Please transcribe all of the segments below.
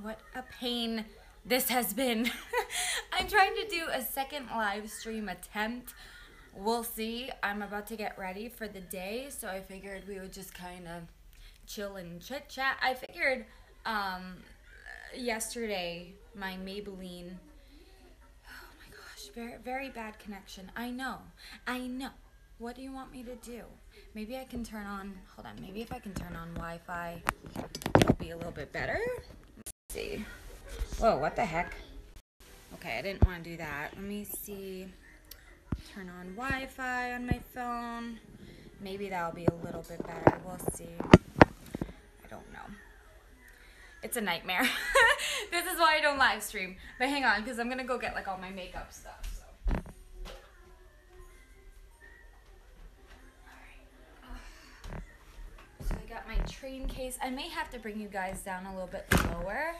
What a pain this has been. I'm trying to do a second live stream attempt. We'll see. I'm about to get ready for the day, so I figured we would just kind of chill and chit chat. I figured yesterday my Maybelline, oh my gosh, very, very bad connection. I know. What do you want me to do? Maybe I can turn on, hold on, maybe if I can turn on Wi-Fi, it'll be a little bit better. Let's see. Whoa, what the heck? Okay, I didn't want to do that. Let me see. Turn on Wi-Fi on my phone. Maybe that'll be a little bit better. We'll see. I don't know. It's a nightmare. This is why I don't live stream. But hang on, because I'm going to go get like all my makeup stuff. So I got my train case. I may have to bring you guys down a little bit lower,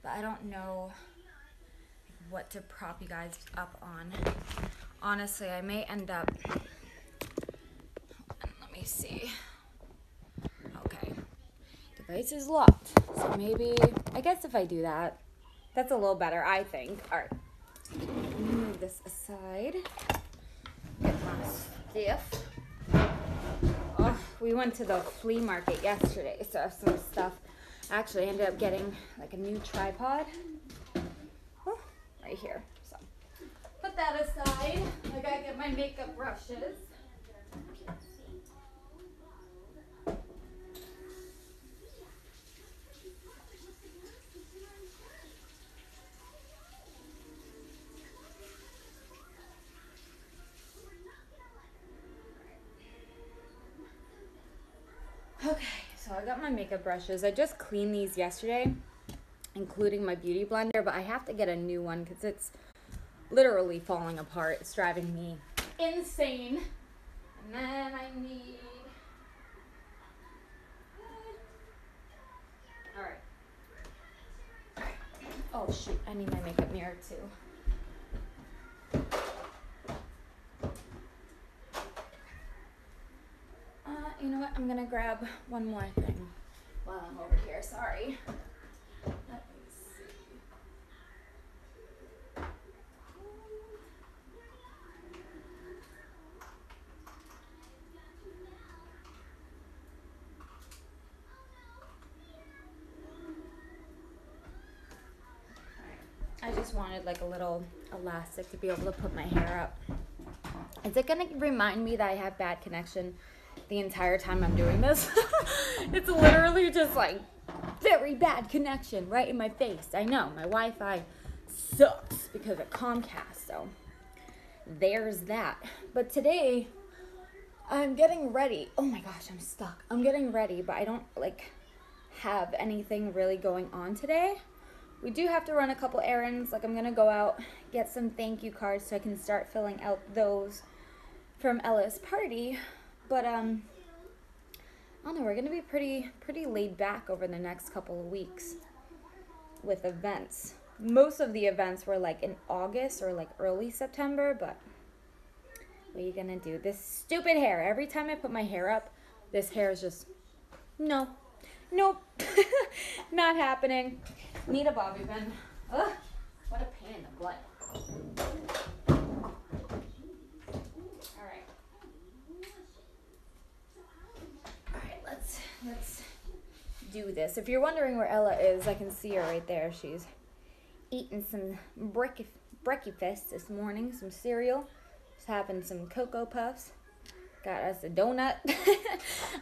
but I don't know what to prop you guys up on. Honestly, I may end up, let me see. Okay, device is locked. So maybe, I guess if I do that, that's a little better, I think. All right, let me move this aside. Get my stuff. Oh, we went to the flea market yesterday, so I have some stuff. Actually, I ended up getting like a new tripod. Oh, right here. So put that aside. I gotta get my makeup brushes. Okay, so I got my makeup brushes. I just cleaned these yesterday, including my beauty blender, but I have to get a new one because it's literally falling apart. It's driving me insane. And then I need... Alright. Oh shoot, I need my makeup mirror too. You know what? I'm gonna grab one more thing while I'm over here. Sorry. Let me see. I just wanted like a little elastic to be able to put my hair up. Is it gonna remind me that I have bad connection the entire time I'm doing this? It's literally just like very bad connection right in my face. I know my Wi-Fi sucks because of Comcast, so there's that. But today I'm getting ready. Oh my gosh, I'm stuck. I'm getting ready, but I don't like have anything really going on today. We do have to run a couple errands. Like I'm gonna go out, get some thank you cards so I can start filling out those from Ella's party. But I don't know, we're gonna be pretty laid back over the next couple of weeks with events. Most of the events were like in August or like early September, but what are you gonna do? This stupid hair, every time I put my hair up, this hair is just, nope, not happening. Need a bobby pin. Ugh, what a pain in the butt. Let's do this. If you're wondering where Ella is, I can see her right there. She's eating some breakfast this morning, some cereal. Just having some Cocoa Puffs. Got us a donut.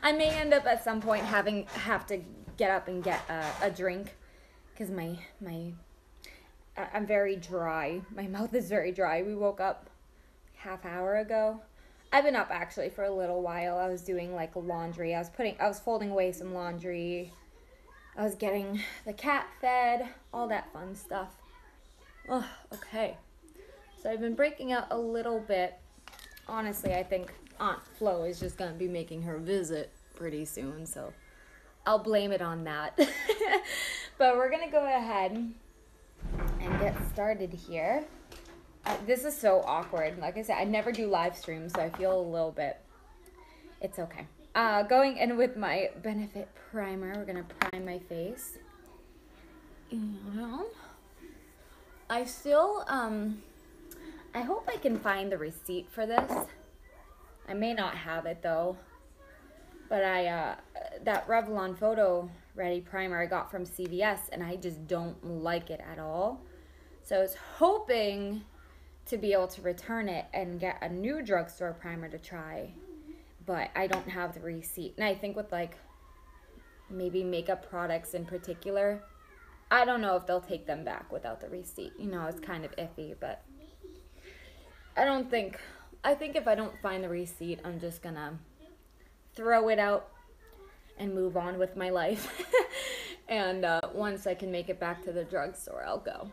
I may end up at some point have to get up and get a drink because I'm very dry. My mouth is very dry. We woke up half hour ago. I've been up actually for a little while. I was doing like laundry. I was folding away some laundry. I was getting the cat fed, all that fun stuff. Oh, okay. So I've been breaking out a little bit. Honestly, I think Aunt Flo is just gonna be making her visit pretty soon, so I'll blame it on that. But we're gonna go ahead and get started here. This is so awkward. Like I said, I never do live streams, so I feel a little bit, it's okay. Going in with my Benefit primer, we're going to prime my face. Yeah. I still, I hope I can find the receipt for this. I may not have it though. But that Revlon Photo Ready primer I got from CVS, and I just don't like it at all. So I was hoping to be able to return it and get a new drugstore primer to try. But I don't have the receipt. And I think with like maybe makeup products in particular, I don't know if they'll take them back without the receipt. You know, it's kind of iffy, but I think if I don't find the receipt, I'm just gonna throw it out and move on with my life. And once I can make it back to the drugstore, I'll go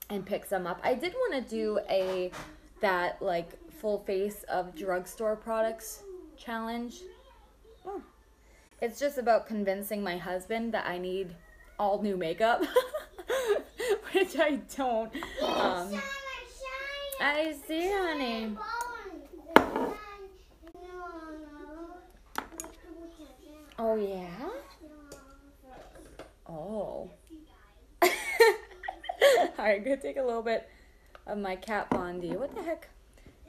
and pick some up. I did want to do that like full face of drugstore products challenge. Oh. It's just about convincing my husband that I need all new makeup, which I don't. I see, honey. Oh, yeah? Oh. Alright, gonna take a little bit of my Kat Von D. What the heck?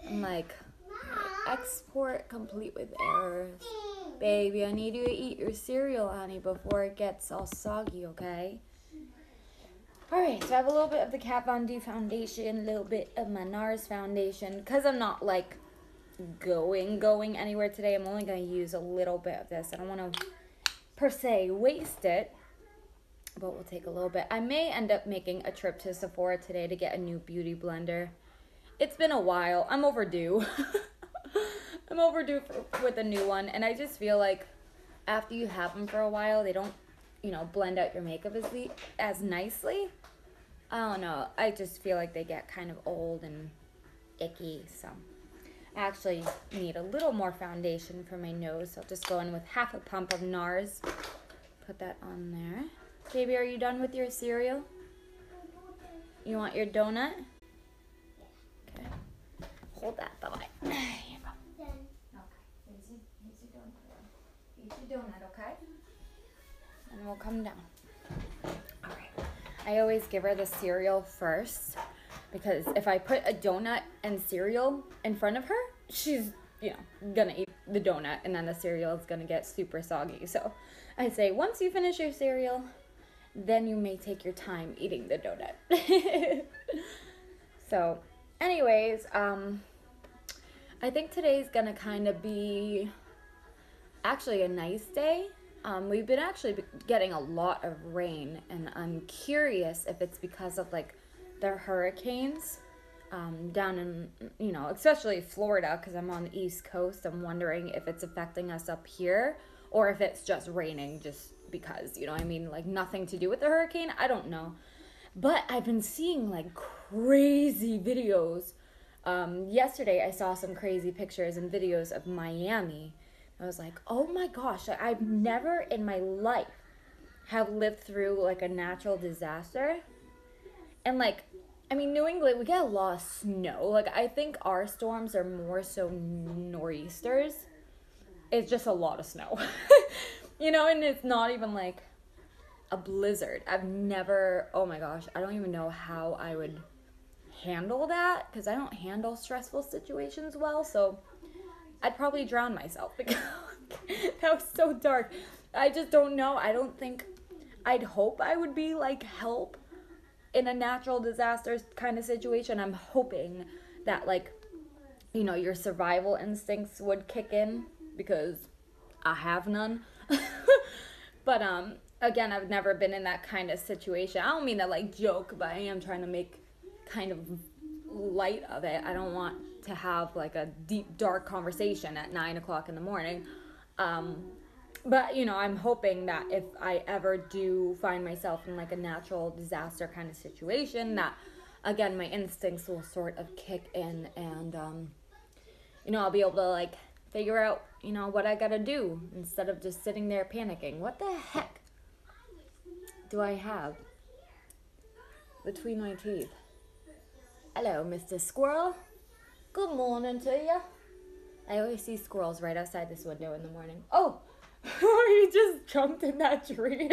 I'm like, export complete with errors. Baby, I need you to eat your cereal, honey, before it gets all soggy, okay? Alright, so I have a little bit of the Kat Von D foundation, a little bit of my NARS foundation. Because I'm not, like, going anywhere today, I'm only going to use a little bit of this. I don't want to, per se, waste it. But we'll take a little bit. I may end up making a trip to Sephora today to get a new beauty blender. It's been a while. I'm overdue. I'm overdue with a new one. And I just feel like after you have them for a while, they don't, you know, blend out your makeup as nicely. I don't know. I just feel like they get kind of old and icky. So I actually need a little more foundation for my nose. So I'll just go in with half a pump of NARS. Put that on there. Baby, are you done with your cereal? You want your donut? Okay. Hold that thought. Here you go. Okay. Here's your donut. Eat your donut, okay? And we'll come down. All right. I always give her the cereal first because if I put a donut and cereal in front of her, she's, you know, gonna eat the donut and then the cereal is gonna get super soggy. So I say, once you finish your cereal, then you may take your time eating the donut. So, anyways, I think today's gonna kind of be actually a nice day. We've been actually getting a lot of rain, and I'm curious if it's because of like the hurricanes down in, you know, especially Florida, because I'm on the East Coast. I'm wondering if it's affecting us up here or if it's just raining just because, you know what I mean, like nothing to do with the hurricane. I don't know. But I've been seeing like crazy videos. Yesterday I saw some crazy pictures and videos of Miami. I was like, oh my gosh, I've never in my life have lived through like a natural disaster. And like, I mean, New England, we get a lot of snow. Like, I think our storms are more so nor'easters. It's just a lot of snow. You know, and it's not even like a blizzard. I've never, oh my gosh, I don't even know how I would handle that because I don't handle stressful situations well. So I'd probably drown myself because that was so dark. I just don't know. I don't think, I'd hope I would be like help in a natural disaster kind of situation. I'm hoping that like, you know, your survival instincts would kick in because I have none. But again, I've never been in that kind of situation. I don't mean to like joke, but I am trying to make kind of light of it. I don't want to have like a deep dark conversation at 9 o'clock in the morning. But you know, I'm hoping that if I ever do find myself in like a natural disaster kind of situation, that again my instincts will sort of kick in, and you know, I'll be able to like figure out, you know, what I gotta do instead of just sitting there panicking. What the heck do I have between my teeth? Hello, Mr. Squirrel. Good morning to you. I always see squirrels right outside this window in the morning. Oh, he just jumped in that tree.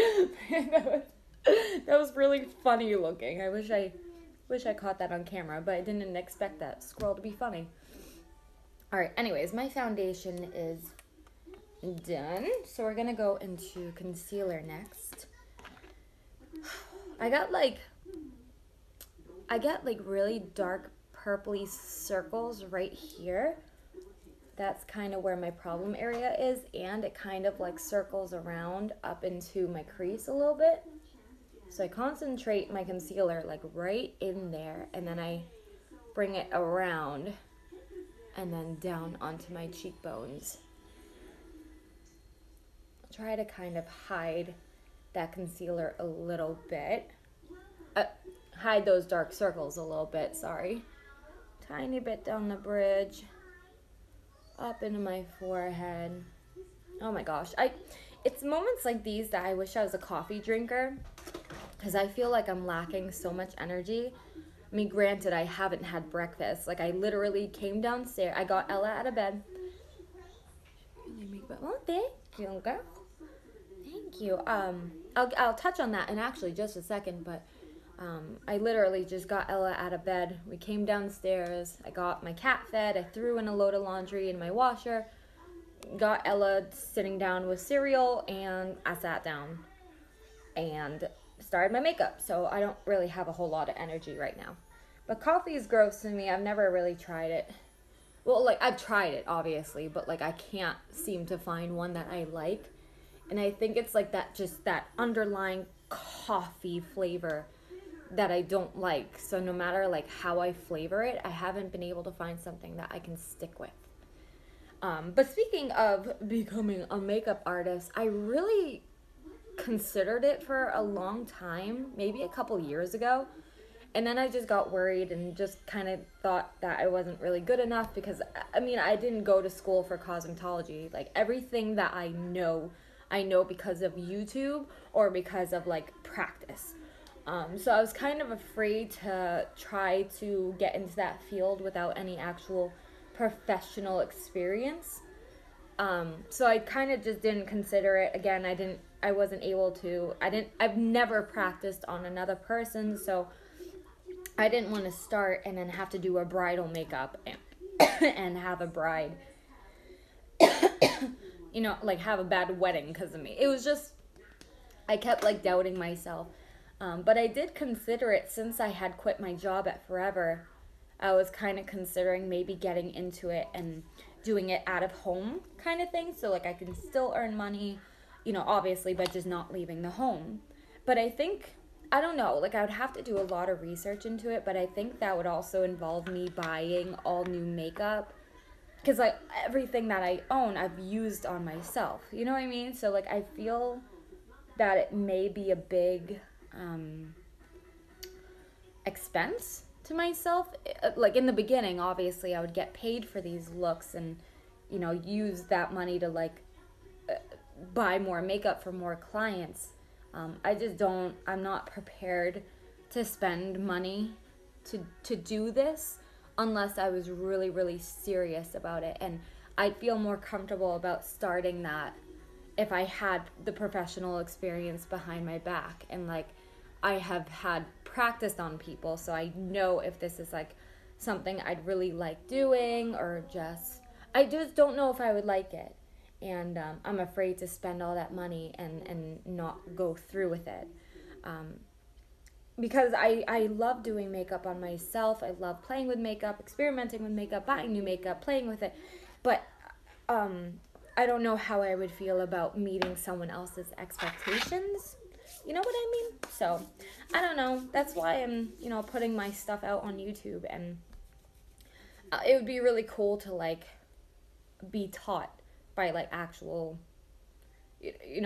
That was really funny looking. I wish I caught that on camera, but I didn't expect that squirrel to be funny. Alright, anyways, my foundation is done. So we're gonna go into concealer next. I got like really dark purpley circles right here. That's kind of where my problem area is, and it kind of like circles around up into my crease a little bit. So I concentrate my concealer like right in there, and then I bring it around and then down onto my cheekbones. I'll try to kind of hide that concealer a little bit. Hide those dark circles a little bit, sorry. Tiny bit down the bridge. Up into my forehead. Oh my gosh. It's moments like these that I wish I was a coffee drinker, because I feel like I'm lacking so much energy. I mean, granted, I haven't had breakfast. Like, I literally came downstairs. I got Ella out of bed. Oh, thank you, girl. Thank you. I'll touch on that in actually just a second, but I literally just got Ella out of bed. We came downstairs. I got my cat fed. I threw in a load of laundry in my washer. Got Ella sitting down with cereal, and I sat down and started my makeup. So I don't really have a whole lot of energy right now. But coffee is gross to me. I've never really tried it. Well, like, I've tried it, obviously, but like I can't seem to find one that I like. And I think it's like that, just that underlying coffee flavor that I don't like. So no matter like how I flavor it, I haven't been able to find something that I can stick with. But speaking of becoming a makeup artist, I really considered it for a long time, maybe a couple years ago. And then I just got worried and just kind of thought that I wasn't really good enough, because, I mean, I didn't go to school for cosmetology. Like, everything that I know because of YouTube or because of, like, practice. So I was kind of afraid to try to get into that field without any actual professional experience. So I kind of just didn't consider it. Again, I've never practiced on another person, so I didn't want to start and then have to do a bridal makeup and have a bride, like have a bad wedding because of me. It was just, I kept like doubting myself. But I did consider it since I had quit my job at Forever. I was kind of considering maybe getting into it and doing it out of home kind of thing. So like I can still earn money, obviously, but just not leaving the home. But I think, I don't know, like I would have to do a lot of research into it, but I think that would also involve me buying all new makeup. Because like everything that I own, I've used on myself. You know what I mean? So like I feel that it may be a big expense to myself. Like in the beginning, obviously I would get paid for these looks and use that money to like buy more makeup for more clients. I'm not prepared to spend money to do this unless I was really, really serious about it. And I'd feel more comfortable about starting that if I had the professional experience behind my back, and like I have had practiced on people, so I know if this is like something I'd really like doing, or I just don't know if I would like it. And I'm afraid to spend all that money and not go through with it. Because I love doing makeup on myself. I love playing with makeup, experimenting with makeup, buying new makeup, playing with it. But I don't know how I would feel about meeting someone else's expectations. You know what I mean? So, I don't know. That's why I'm, putting my stuff out on YouTube. And it would be really cool to, like, be taught by, like, actual,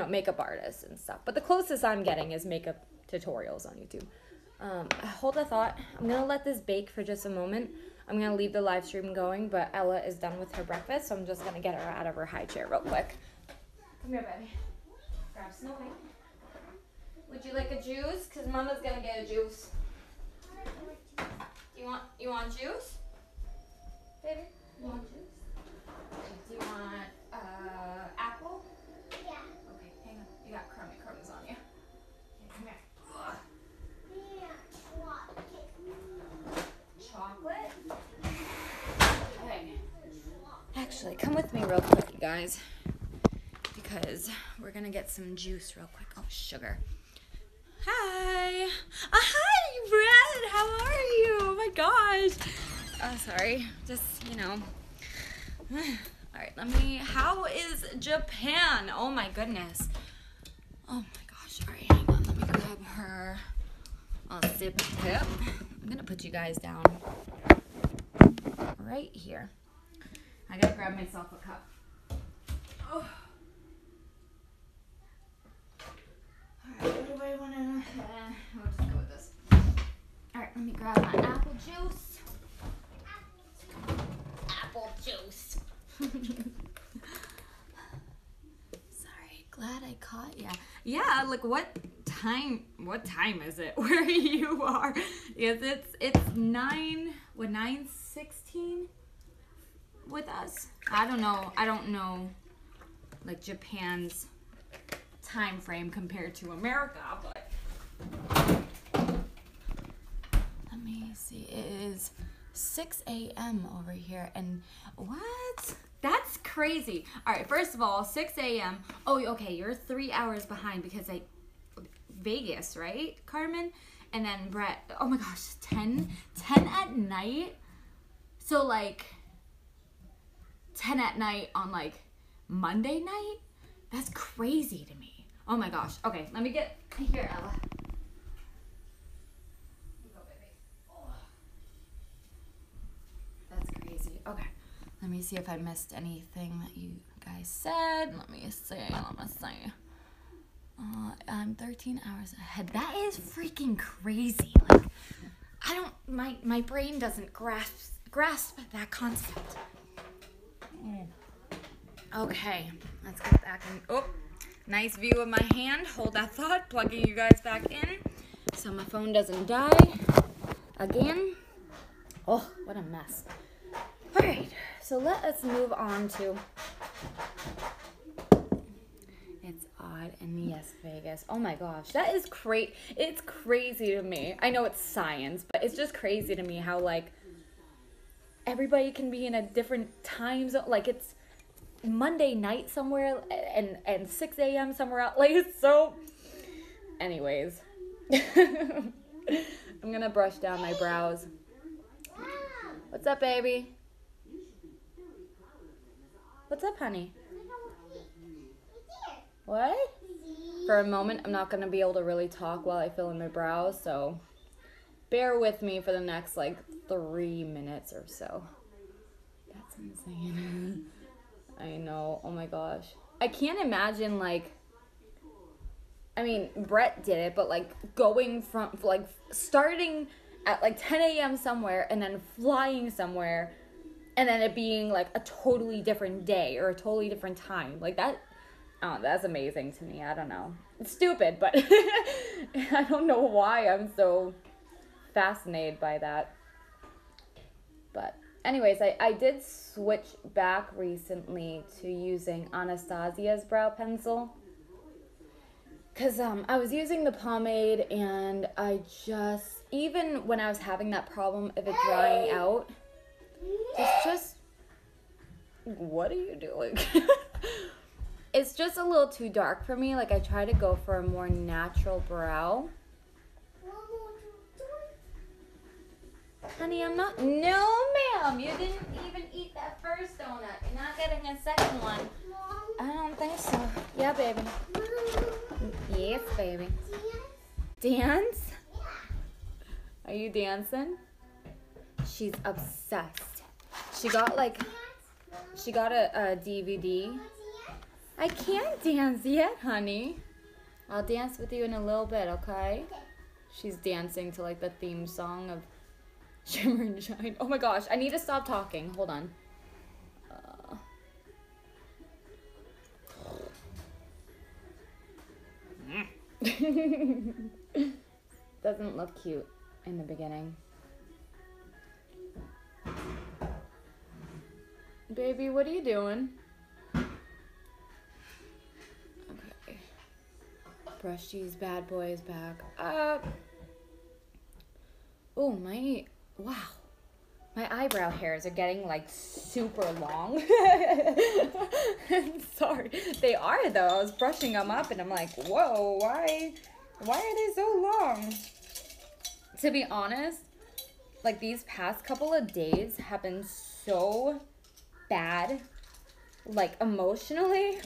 makeup artists and stuff. But the closest I'm getting is makeup tutorials on YouTube. Hold a thought. I'm going to let this bake for just a moment. I'm going to leave the live stream going, but Ella is done with her breakfast, so I'm just going to get her out of her high chair real quick. Come here, baby. Grab Snowy. Would you like a juice? Because Mama's going to get a juice. You want juice? Baby? You want juice? Do you want apple? Yeah. Okay, hang on. You got crumbs on you. Okay, come here. guys, because we're gonna get some juice real quick. Oh, sugar. Hi. Hi, Brad. How are you? Oh my gosh. Oh, sorry. Just, you know. All right, how is Japan? Oh my goodness. Oh my gosh. All right, hang on. Let me grab her. I'll sip tip. I'm gonna put you guys down right here. I gotta grab myself a cup. Oh. Alright, what do I want to... I'll just go with this. Alright, let me grab my apple juice. Apple juice. Sorry, glad I caught ya. Yeah, like what time is it where you are? Yes, it's 9:16 with us. I don't know like Japan's time frame compared to America, but let me see. It is 6 a.m. over here, and what? That's crazy. All right, first of all, 6 a.m. Oh, okay, you're 3 hours behind because Vegas, right, Carmen? And then Brett, oh my gosh, 10 at night. So like 10 at night on like Monday night? That's crazy to me. Oh my gosh. Okay, let me get here, Ella. Go, baby. Oh. That's crazy. Okay. Let me see if I missed anything that you guys said. Let me see. I'm 13 hours ahead. That is freaking crazy. Like, my brain doesn't grasp that concept. Okay, let's get back in. Oh, nice view of my hand. Hold that thought. Plugging you guys back in so my phone doesn't die again. Oh, what a mess. All right, so let us move on to... It's odd, and yes, Vegas. Oh my gosh, that is great. It's crazy to me. I know it's science, but it's just crazy to me how, like, everybody can be in a different time zone. Like, it's Monday night somewhere and 6 a.m. somewhere else. Like, it's so... Anyways. I'm gonna brush down my brows. What's up, baby? What's up, honey? What? For a moment, I'm not gonna be able to really talk while I fill in my brows, so bear with me for the next, like, 3 minutes or so. That's insane. I know. Oh my gosh. I can't imagine, like, I mean, Brett did it, but, like, going from, like, starting at, like, 10 a.m. somewhere and then flying somewhere and then it being, like, a totally different day or a totally different time. Like, that's amazing to me. I don't know. It's stupid, but I don't know why I'm so fascinated by that. But anyways, I did switch back recently to using Anastasia's brow pencil. Because I was using the pomade and I just, even when I was having that problem of it drying out, it's just, what are you doing? It's just a little too dark for me. Like, I try to go for a more natural brow. Honey, I'm not... No, ma'am. You didn't even eat that first donut. You're not getting a second one. I don't think so. Yeah, baby. Yes, baby. Dance? Are you dancing? She's obsessed. She got a DVD. I can't dance yet, honey. I'll dance with you in a little bit, okay? She's dancing to, like, the theme song of Shimmer and Shine. Oh my gosh, I need to stop talking. Hold on. Doesn't look cute in the beginning. Baby, what are you doing? Okay. Brush these bad boys back up. Oh, my My eyebrow hairs are getting like super long. Sorry. They are though. I was brushing them up and I'm like, whoa, why are they so long? To be honest, like these past couple of days have been so bad, like emotionally.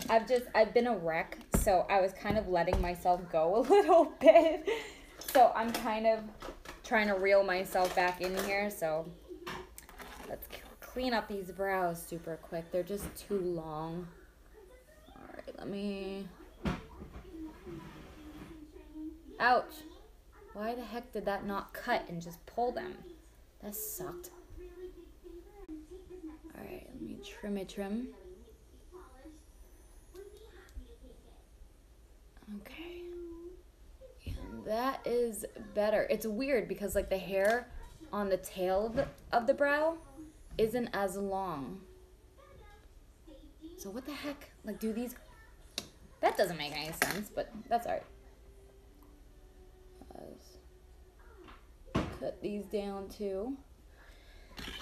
I've been a wreck, so I was kind of letting myself go a little bit. So I'm kind of trying to reel myself back in here, so let's clean up these brows super quick. They're just too long. All right, let me... Ouch. Why the heck did that not cut and just pull them? That sucked. All right, let me trim. Okay. And that is better. It's weird because like the hair on the tail of the brow isn't as long. So what the heck? Like do these... That doesn't make any sense, but that's all right. Cut these down too.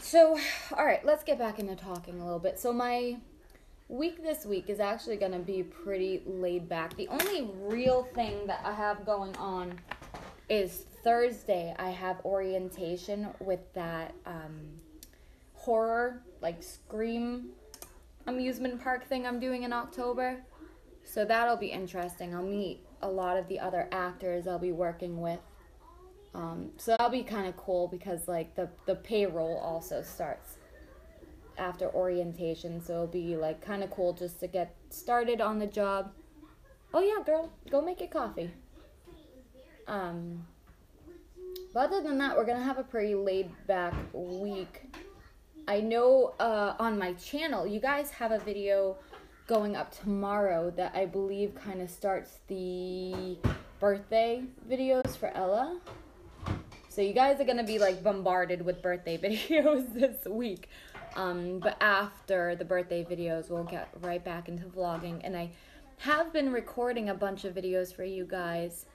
So, all right, let's get back into talking a little bit. So my week this week is actually going to be pretty laid back. The only real thing that I have going on is Thursday. I have orientation with that horror, like Grwm amusement park thing I'm doing in October. So that'll be interesting. I'll meet a lot of the other actors I'll be working with. So that'll be kind of cool because like the payroll also starts after orientation, so it'll be like kind of cool just to get started on the job. Oh yeah, girl, go make your coffee. But other than that, we're gonna have a pretty laid back week. I know on my channel you guys have a video going up tomorrow that I believe kind of starts the birthday videos for Ella. So you guys are going to be like bombarded with birthday videos this week. But after the birthday videos, we'll get right back into vlogging. And I have been recording a bunch of videos for you guys.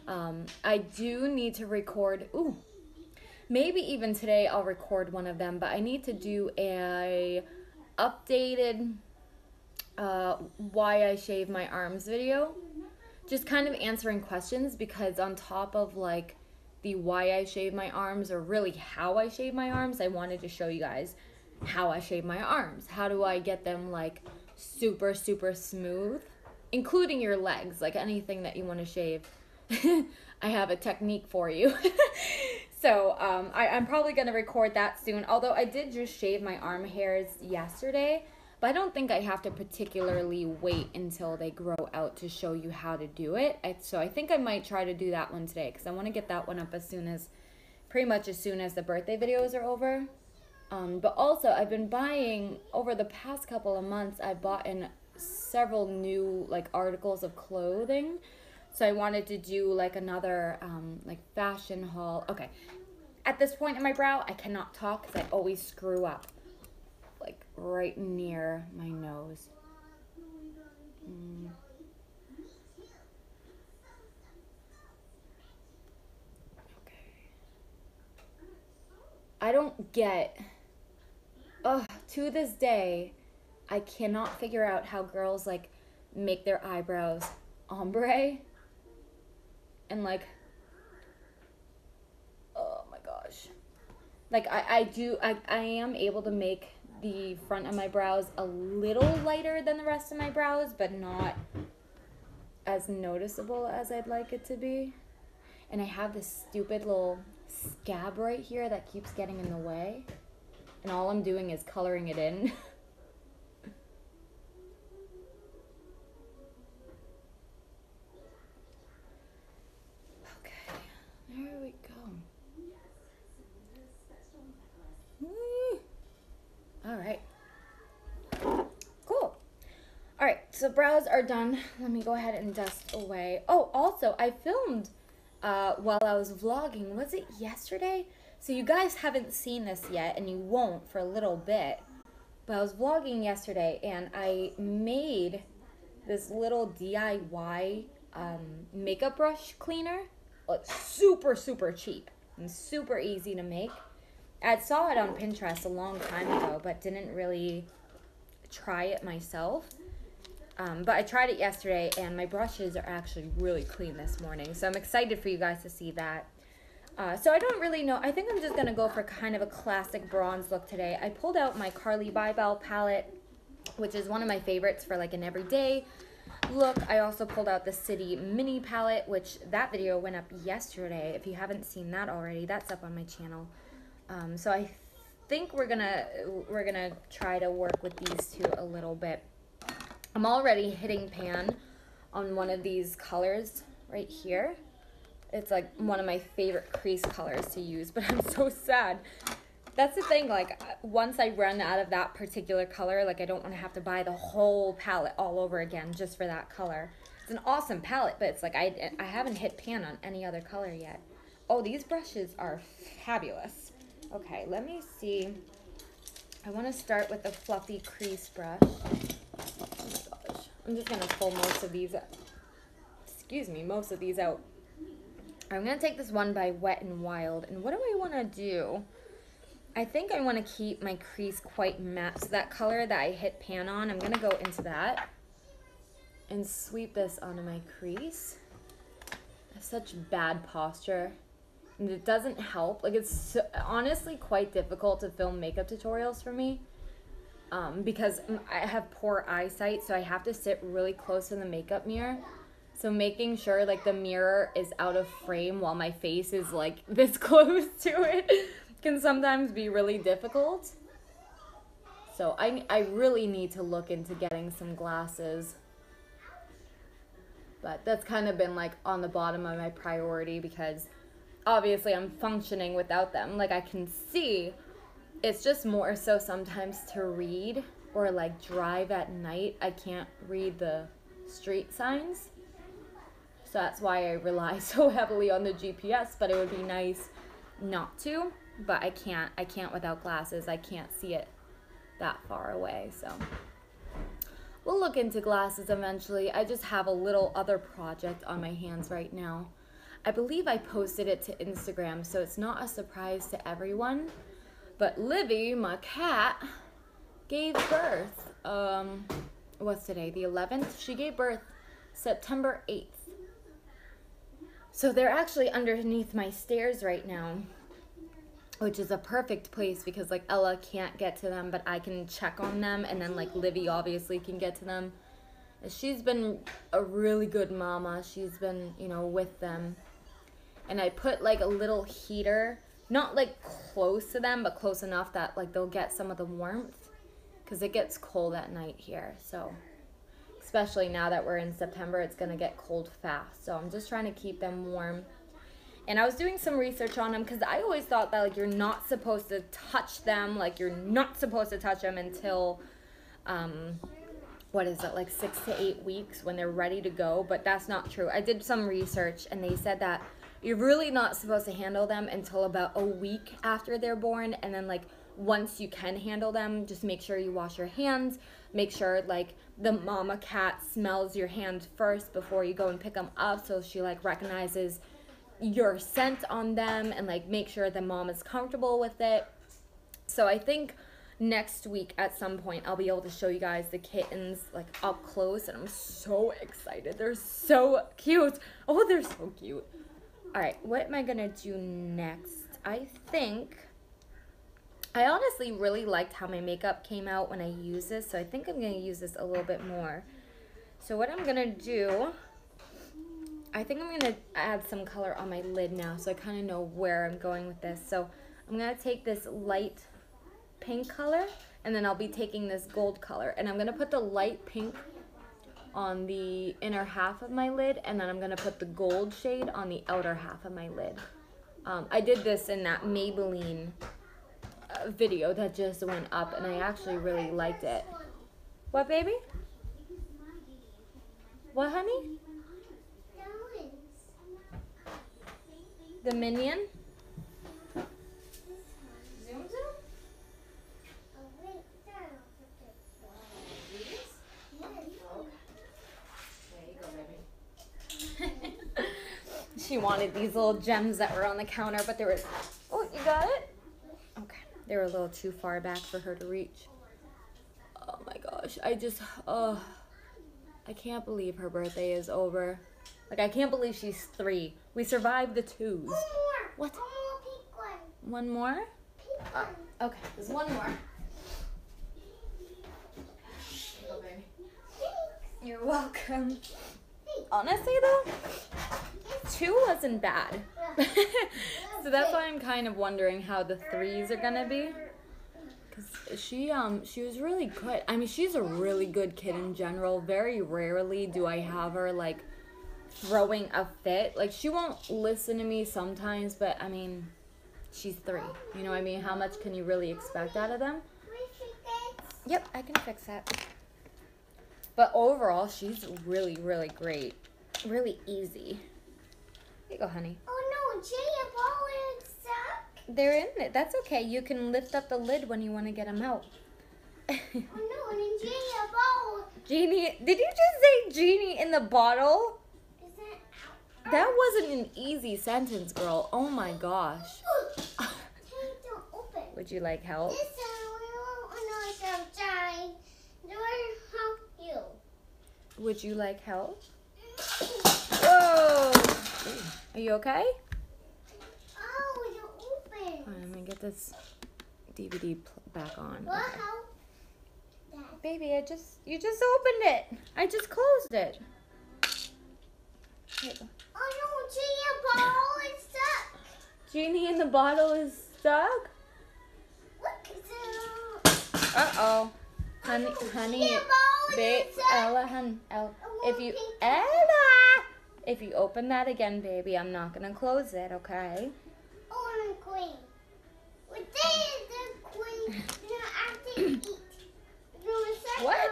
I do need to record, maybe even today I'll record one of them. But I need to do a updated why I shave my arms video. Just kind of answering questions because on top of like the why I shave my arms, or really how I shave my arms, I wanted to show you guys how I shave my arms. How do I get them like super, super smooth, including your legs, like anything that you want to shave. I have a technique for you. So I'm probably going to record that soon, although I did just shave my arm hairs yesterday. But I don't think I have to particularly wait until they grow out to show you how to do it. So I think I might try to do that one today because I want to get that one up pretty much as soon as the birthday videos are over. But also I've been buying, over the past couple of months, I bought in several new like articles of clothing. So I wanted to do like another like fashion haul. Okay, at this point in my brow, I cannot talk because I always screw up. Like right near my nose. Okay. I don't get, to this day, I cannot figure out how girls like make their eyebrows ombre. And like, oh my gosh. Like I am able to make the front of my brows a little lighter than the rest of my brows, but not as noticeable as I'd like it to be. And I have this stupid little scab right here that keeps getting in the way. And all I'm doing is coloring it in. Okay, there we go. All right. Cool. All right, so brows are done. Let me go ahead and dust away. Oh, also, I filmed while I was vlogging. Was it yesterday? So you guys haven't seen this yet, and you won't for a little bit. But I was vlogging yesterday, and I made this little DIY makeup brush cleaner. It's super, super cheap and super easy to make. I saw it on Pinterest a long time ago, but didn't really try it myself. But I tried it yesterday, and my brushes are actually really clean this morning. So I'm excited for you guys to see that. So I don't really know. I think I'm just going to go for kind of a classic bronze look today. I pulled out my Carly Bybel palette, which is one of my favorites for like an everyday look. I also pulled out the City Mini palette, which that video went up yesterday. If you haven't seen that already, that's up on my channel. So I think we're gonna try to work with these two a little bit. I'm already hitting pan on one of these colors right here. It's like one of my favorite crease colors to use, but I'm so sad. That's the thing, like once I run out of that particular color, like I don't want to have to buy the whole palette all over again just for that color. It's an awesome palette, but it's like I haven't hit pan on any other color yet. Oh, these brushes are fabulous. Okay, let me see. I want to start with the fluffy crease brush. Oh my gosh. I'm just going to pull most of these out. I'm going to take this one by Wet n Wild. And what do I want to do? I think I want to keep my crease quite matte. So that color that I hit pan on, I'm going to go into that and sweep this onto my crease. I have such bad posture. And it doesn't help. Like, it's honestly quite difficult to film makeup tutorials for me. Because I have poor eyesight, so I have to sit really close to the makeup mirror. So making sure like the mirror is out of frame while my face is like this close to it can sometimes be really difficult. So I really need to look into getting some glasses. But that's kind of been like on the bottom of my priority because obviously I'm functioning without them. Like I can see, it's just more so sometimes to read or like drive at night. I can't read the street signs. So that's why I rely so heavily on the GPS, but it would be nice not to, but I can't without glasses. I can't see it that far away, so we'll look into glasses eventually. I just have a little other project on my hands right now. I believe I posted it to Instagram, so it's not a surprise to everyone, but Livy, my cat, gave birth, what's today, the 11th? She gave birth September 8th. So they're actually underneath my stairs right now, which is a perfect place because like Ella can't get to them, but I can check on them, and then like Livy obviously can get to them. She's been a really good mama. She's been, you know, with them. And I put like a little heater, not like close to them, but close enough that like they'll get some of the warmth because it gets cold at night here. So especially now that we're in September, it's going to get cold fast. So I'm just trying to keep them warm. And I was doing some research on them because I always thought that like you're not supposed to touch them. Like you're not supposed to touch them until, what is it, like 6 to 8 weeks when they're ready to go. But that's not true. I did some research and they said that you're really not supposed to handle them until about a week after they're born. And then like once you can handle them, just make sure you wash your hands. Make sure like the mama cat smells your hand first before you go and pick them up, so she like recognizes your scent on them, and like make sure the mom is comfortable with it. So I think next week at some point I'll be able to show you guys the kittens like up close, and I'm so excited. They're so cute. Oh, they're so cute. All right, what am I gonna do next? I think I honestly really liked how my makeup came out when I used this, so I think I'm going to use this a little bit more. So what I'm going to do, I think I'm going to add some color on my lid now, so I kind of know where I'm going with this. So I'm going to take this light pink color, and then I'll be taking this gold color, and I'm going to put the light pink on the inner half of my lid, and then I'm going to put the gold shade on the outer half of my lid. I did this in that Maybelline video that just went up, and I actually really liked it. What, baby? What, honey? The Minion? Zoom? She wanted these little gems that were on the counter, but there was, oh, you got it? Okay. They were a little too far back for her to reach. Oh my gosh, I can't believe her birthday is over. Like, I can't believe she's 3. We survived the 2s. One more. What? One more pink one. One more? Pink one. Okay, there's one more. Go, baby. You're welcome. Honestly, though, 2 wasn't bad. So that's why I'm kind of wondering how the 3s are gonna be. Cause she was really good. I mean, she's a really good kid in general. Very rarely do I have her like throwing a fit. Like, she won't listen to me sometimes, but I mean, she's 3. You know what I mean? How much can you really expect out of them? Yep, I can fix that. But overall, she's really, really great. Really easy. Here you go, honey. Oh no, Gia, ball is stuck. They're in it. That's okay. You can lift up the lid when you want to get them out. Oh no, and Gia, ball. Genie, did you just say genie in the bottle? Is that That wasn't an easy sentence, girl. Oh my gosh. don't open. Would you like help? This time we won't know outside. Do I help you? Would you like help? Whoa! Are you okay? Oh, it open. All right, let me get this DVD back on. What Okay. help? That. Baby, you just opened it. I just closed it. Here you go. Oh no, Gia, ball is stuck. Genie in the bottle is stuck. Look, it's Uh-oh. Honey, Gia, ball is stuck. Ella, if you open that again, baby, I'm not gonna close it, okay? Oh, I'm queen. Well, they is the queen. Now after you eat. What?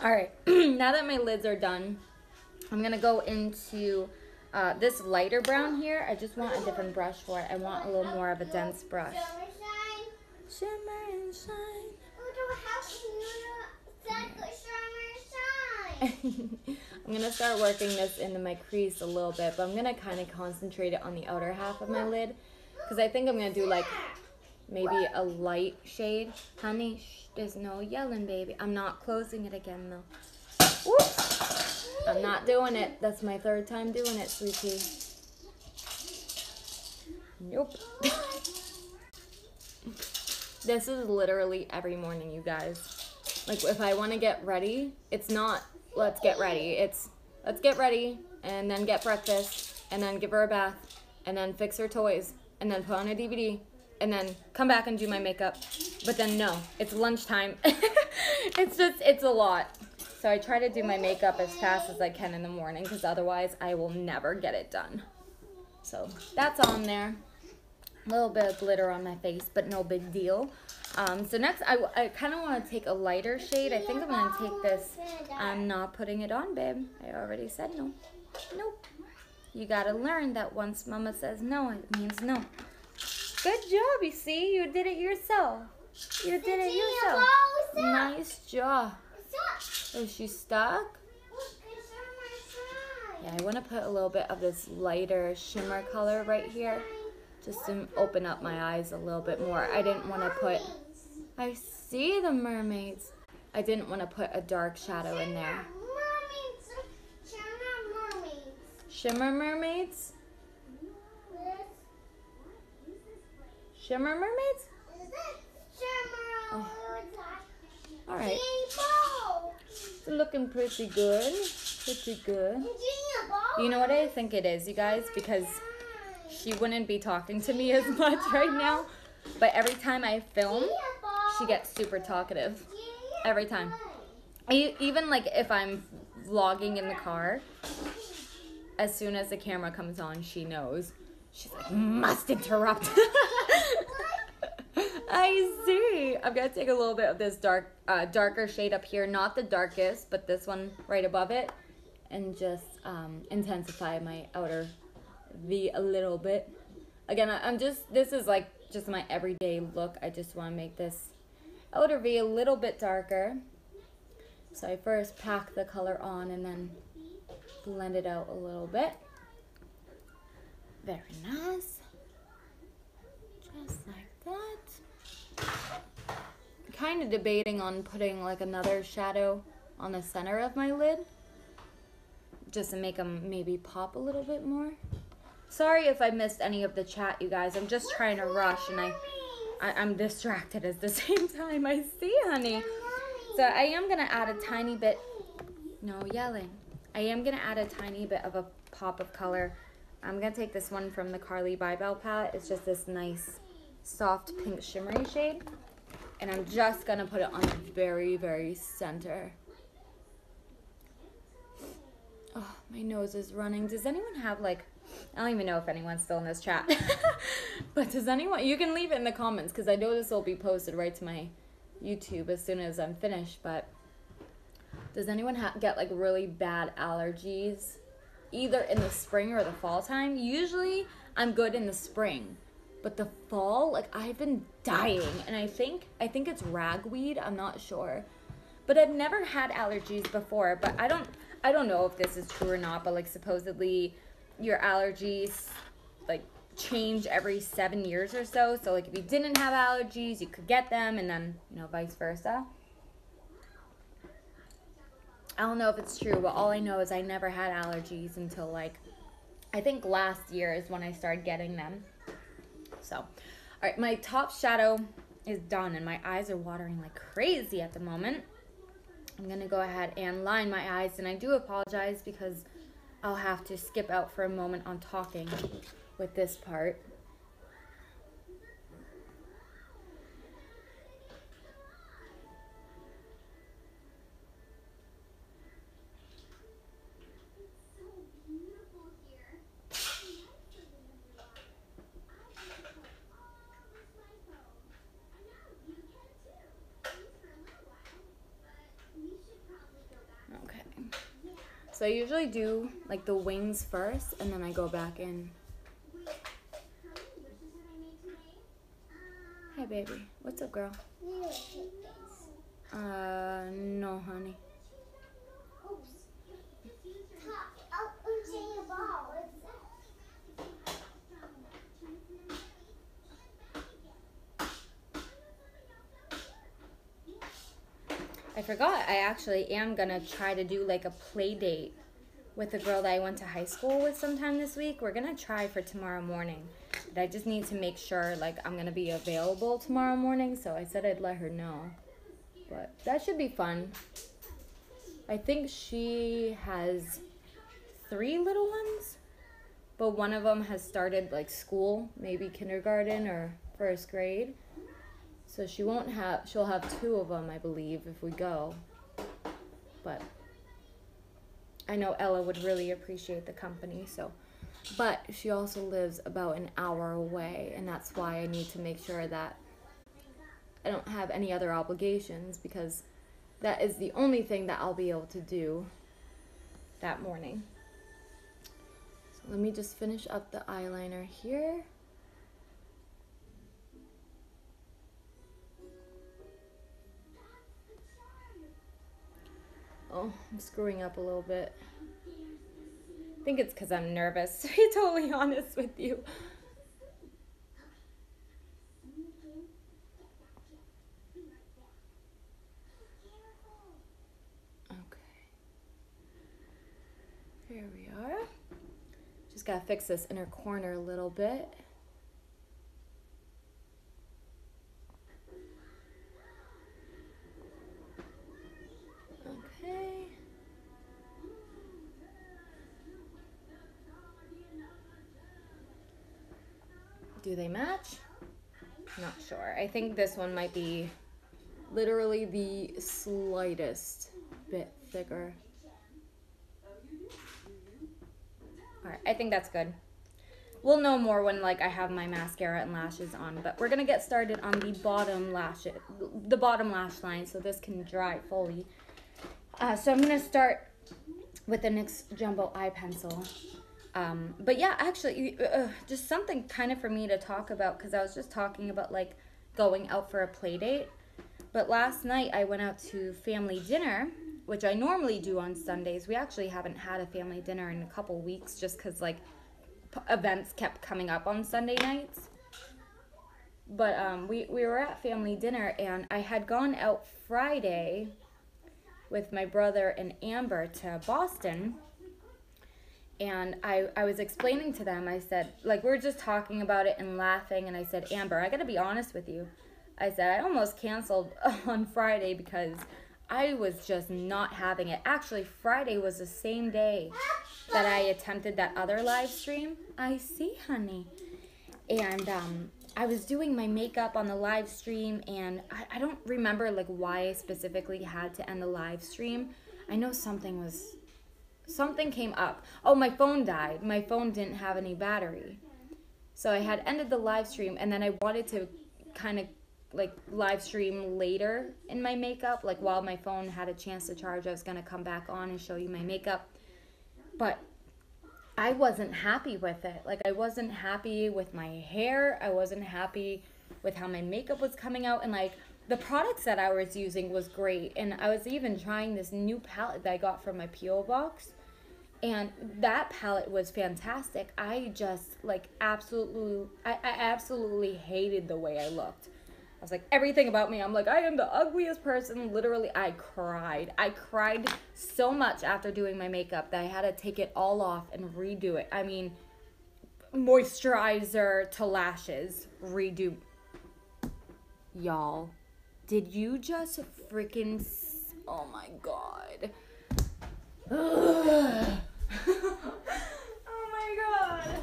All right, now that my lids are done, I'm gonna go into this lighter brown here. I just want a different brush for it. I want a little more of a dense brush. Shimmer and shine. I'm gonna start working this into my crease a little bit, but I'm gonna kind of concentrate it on the outer half of my lid, because I think I'm gonna do like maybe a light shade. Honey, shh, there's no yelling, baby. I'm not closing it again though. Whoops. I'm not doing it. That's my 3rd time doing it, sweetie. Nope. This is literally every morning, you guys. Like, if I want to get ready, it's not let's get ready. It's let's get ready and then get breakfast and then give her a bath and then fix her toys and then put on a DVD and then come back and do my makeup. But then no, it's lunchtime. It's a lot. So I try to do my makeup as fast as I can in the morning, because otherwise I will never get it done. So that's on there. A little bit of glitter on my face, but no big deal. So next, I kind of want to take a lighter shade. I think I'm going to take this. I'm not putting it on, babe. I already said no. Nope. You got to learn that once Mama says no, it means no. Good job. You see? You did it yourself. You did it yourself. Nice job. Is she stuck? Yeah, I want to put a little bit of this lighter shimmer color right here, just to open up my eyes a little bit more. I didn't want to put... I see the mermaids. I didn't want to put a dark shadow in there. Shimmer mermaids? Shimmer mermaids? Oh. All right. It's looking pretty good. Pretty good. You know what I think it is, you guys? Because she wouldn't be talking to me as much right now. But every time I film, she gets super talkative. Every time. Even like if I'm vlogging in the car, as soon as the camera comes on, she knows. She's like, must interrupt. I see. I'm going to take a little bit of this darker shade up here. Not the darkest, but this one right above it. And just intensify my outer V a little bit. Again, this is like just my everyday look. I just want to make this outer V a little bit darker. So I first pack the color on and then blend it out a little bit. Very nice. Just like that. kind of debating on putting like another shadow on the center of my lid, just to make them maybe pop a little bit more. Sorry if I missed any of the chat, you guys. I'm just trying to rush, and I'm distracted at the same time. I see, honey. So I am going to add a tiny bit, no yelling. I am going to add a tiny bit of a pop of color. I'm going to take this one from the Carly Bybel palette. It's just this nice, soft pink shimmery shade. And I'm just going to put it on the very, very center. Oh, my nose is running. Does anyone have like, I don't even know if anyone's still in this chat. But does anyone, you can leave it in the comments because I know this will be posted right to my YouTube as soon as I'm finished. But does anyone get like really bad allergies either in the spring or the fall time? Usually I'm good in the spring, but the fall, like I've been dying, and I think it's ragweed. I'm not sure, but I've never had allergies before. But I don't know if this is true or not, but like supposedly your allergies like change every 7 years or so. So like if you didn't have allergies, you could get them, and then, you know, vice versa. I don't know if it's true, but all I know is I never had allergies until like, I think last year is when I started getting them. So, all right, my top shadow is done, and my eyes are watering like crazy at the moment. I'm going to go ahead and line my eyes, and I do apologize because I'll have to skip out for a moment on talking with this part. So I usually do like the wings first, and then I go back in. Hi, baby. What's up, girl? No, honey. I forgot, I actually am gonna try to do like a play date with a girl that I went to high school with sometime this week. We're gonna try for tomorrow morning. But I just need to make sure like I'm gonna be available tomorrow morning, so I said I'd let her know. But that should be fun. I think she has 3 little ones, but one of them has started like school, maybe kindergarten or 1st grade. So she'll have 2 of them, I believe, if we go. But I know Ella would really appreciate the company, so. But she also lives about an hour away, and that's why I need to make sure that I don't have any other obligations, because that is the only thing that I'll be able to do that morning. So let me just finish up the eyeliner here. Oh, I'm screwing up a little bit. I think it's because I'm nervous, to be totally honest with you. Okay. Here we are. Just gotta fix this inner corner a little bit. Do they match? Not sure. I think this one might be literally the slightest bit thicker. Alright, I think that's good. We'll know more when like I have my mascara and lashes on, but we're gonna get started on the bottom lash line so this can dry fully. So I'm gonna start with the NYX Jumbo Eye Pencil. But yeah, actually, just something kind of for me to talk about, because I was just talking about like going out for a play date. But last night I went out to family dinner, which I normally do on Sundays. We actually haven't had a family dinner in a couple weeks just because like events kept coming up on Sunday nights. But we were at family dinner, and I had gone out Friday with my brother and Amber to Boston. And I was explaining to them, I said, like, we were just talking about it and laughing, and I said, Amber, I gotta be honest with you. I said, I almost canceled on Friday because I was just not having it. Actually, Friday was the same day that I attempted that other live stream. I see, honey. And I was doing my makeup on the live stream, and I don't remember, like, why I specifically had to end the live stream. I know something came up. Oh, my phone died. My phone didn't have any battery. So I had ended the live stream, and then I wanted to kind of like live stream later in my makeup. Like while my phone had a chance to charge, I was going to come back on and show you my makeup. But I wasn't happy with it. Like I wasn't happy with my hair. I wasn't happy with how my makeup was coming out. And like the products that I was using was great. And I was even trying this new palette that I got from my P.O. box. And that palette was fantastic. I just like I absolutely hated the way I looked. I was like, everything about me, I'm like, I am the ugliest person. Literally, I cried. I cried so much after doing my makeup that I had to take it all off and redo it. I mean, moisturizer to lashes, redo. Y'all, did you just freaking... Oh my God. Oh my God.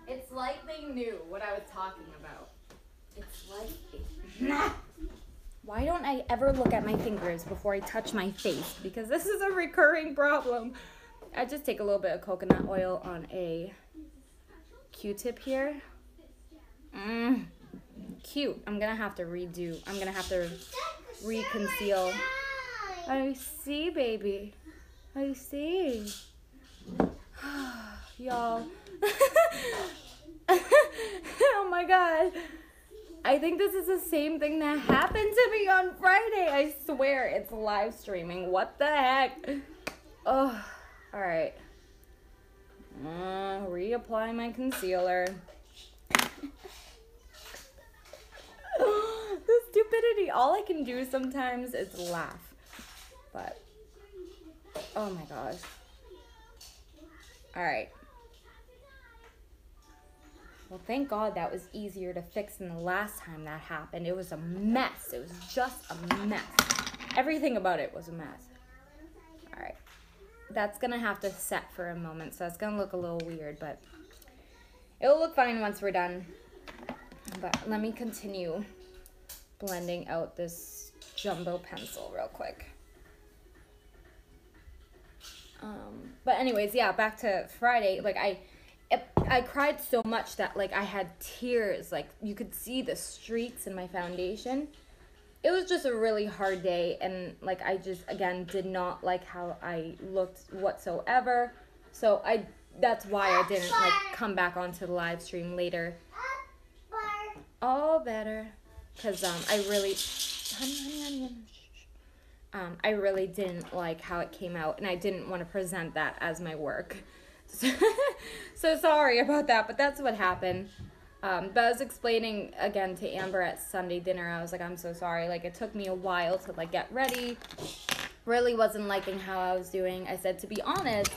It's like they knew what I was talking about. It's like, why don't I ever look at my fingers before I touch my face? Because this is a recurring problem. I just take a little bit of coconut oil on a Q-tip here. Cute. I'm going to have to reconceal. I see, baby. I see. Y'all. Oh my God. I think this is the same thing that happened to me on Friday. I swear it's live streaming. What the heck? Oh, all right. Reapply my concealer. The stupidity. All I can do sometimes is laugh. But, oh my gosh. All right. Well, thank God that was easier to fix than the last time that happened. It was a mess. It was just a mess. Everything about it was a mess. All right. That's going to have to set for a moment, so it's going to look a little weird, but it'll look fine once we're done. But let me continue blending out this jumbo pencil real quick. But anyways, yeah, back to Friday. Like, I cried so much that, like, I had tears. Like, you could see the streaks in my foundation. It was just a really hard day, and, like, I just, again, did not like how I looked whatsoever. So, that's why I didn't, like, come back onto the live stream later. All better. Because, I really... Honey. I really didn't like how it came out, and I didn't want to present that as my work. So sorry about that, but that's what happened. But I was explaining again to Amber at Sunday dinner. I was like, I'm so sorry. Like, it took me a while to, like, get ready. Really wasn't liking how I was doing. I said, to be honest,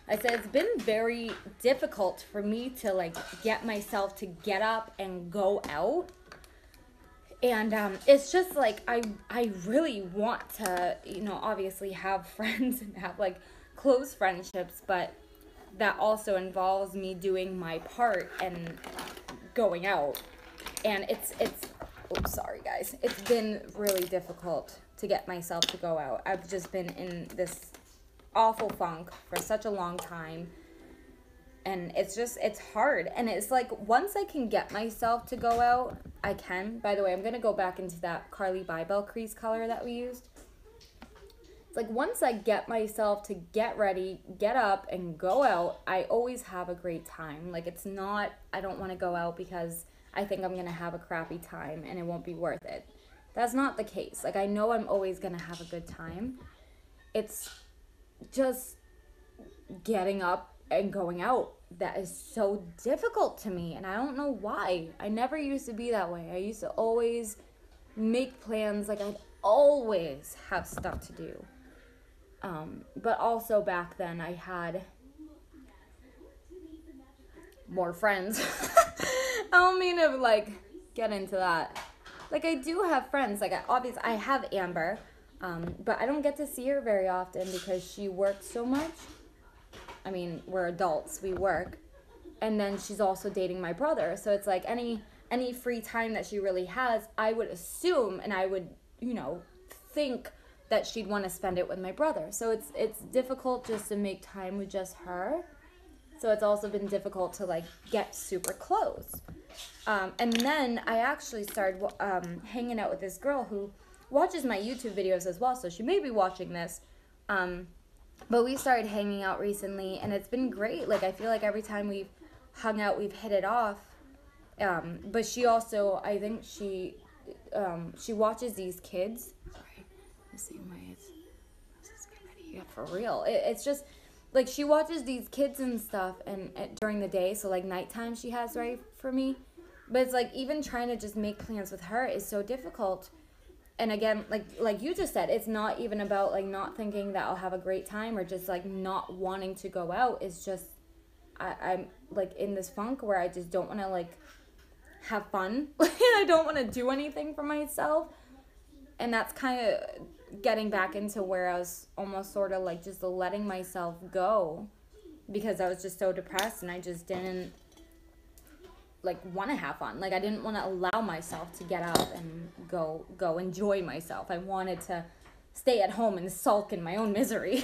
I said, it's been very difficult for me to, like, get myself to get up and go out. And it's just, like, I really want to, you know, obviously have friends and have, like, close friendships, but that also involves me doing my part and going out. And it's sorry guys, it's been really difficult to get myself to go out. I've just been in this awful funk for such a long time, and it's hard. And it's like, once I can get myself to go out, I can. By the way, I'm gonna go back into that Carly Bybel crease color that we used. It's like, once I get myself to get ready, get up, and go out, I always have a great time. Like, it's not, I don't want to go out because I think I'm going to have a crappy time and it won't be worth it. That's not the case. Like, I know I'm always going to have a good time. It's just getting up and going out that is so difficult to me, and I don't know why. I never used to be that way. I used to always make plans, like I'd always have stuff to do. But also back then I had more friends. I don't mean to like get into that. Like I do have friends. Like I have Amber, but I don't get to see her very often because she works so much. I mean, we're adults, we work, and then she's also dating my brother. So it's like any free time that she really has, I would assume, and I would, think that she'd want to spend it with my brother. So it's difficult just to make time with just her. So it's also been difficult to like get super close. And then I actually started hanging out with this girl who watches my YouTube videos as well. So she may be watching this. But we started hanging out recently, and it's been great. Like, I feel like every time we've hung out, we've hit it off. But she also, I think she watches these kids. Sorry, the same way it's yeah, for real. It's just, like, she watches these kids and stuff and during the day, so, like, nighttime she has right for me. But it's, like, even trying to just make plans with her is so difficult. And again, like you just said, it's not even about, like, not thinking that I'll have a great time or just, like, not wanting to go out. It's just, I'm, like, in this funk where I just don't want to, like, have fun. I don't want to do anything for myself. And that's kind of getting back into where I was almost sort of, like, just letting myself go because I was just so depressed and I just didn't, like, want to have fun. Like, I didn't want to allow myself to get out and go enjoy myself. I wanted to stay at home and sulk in my own misery.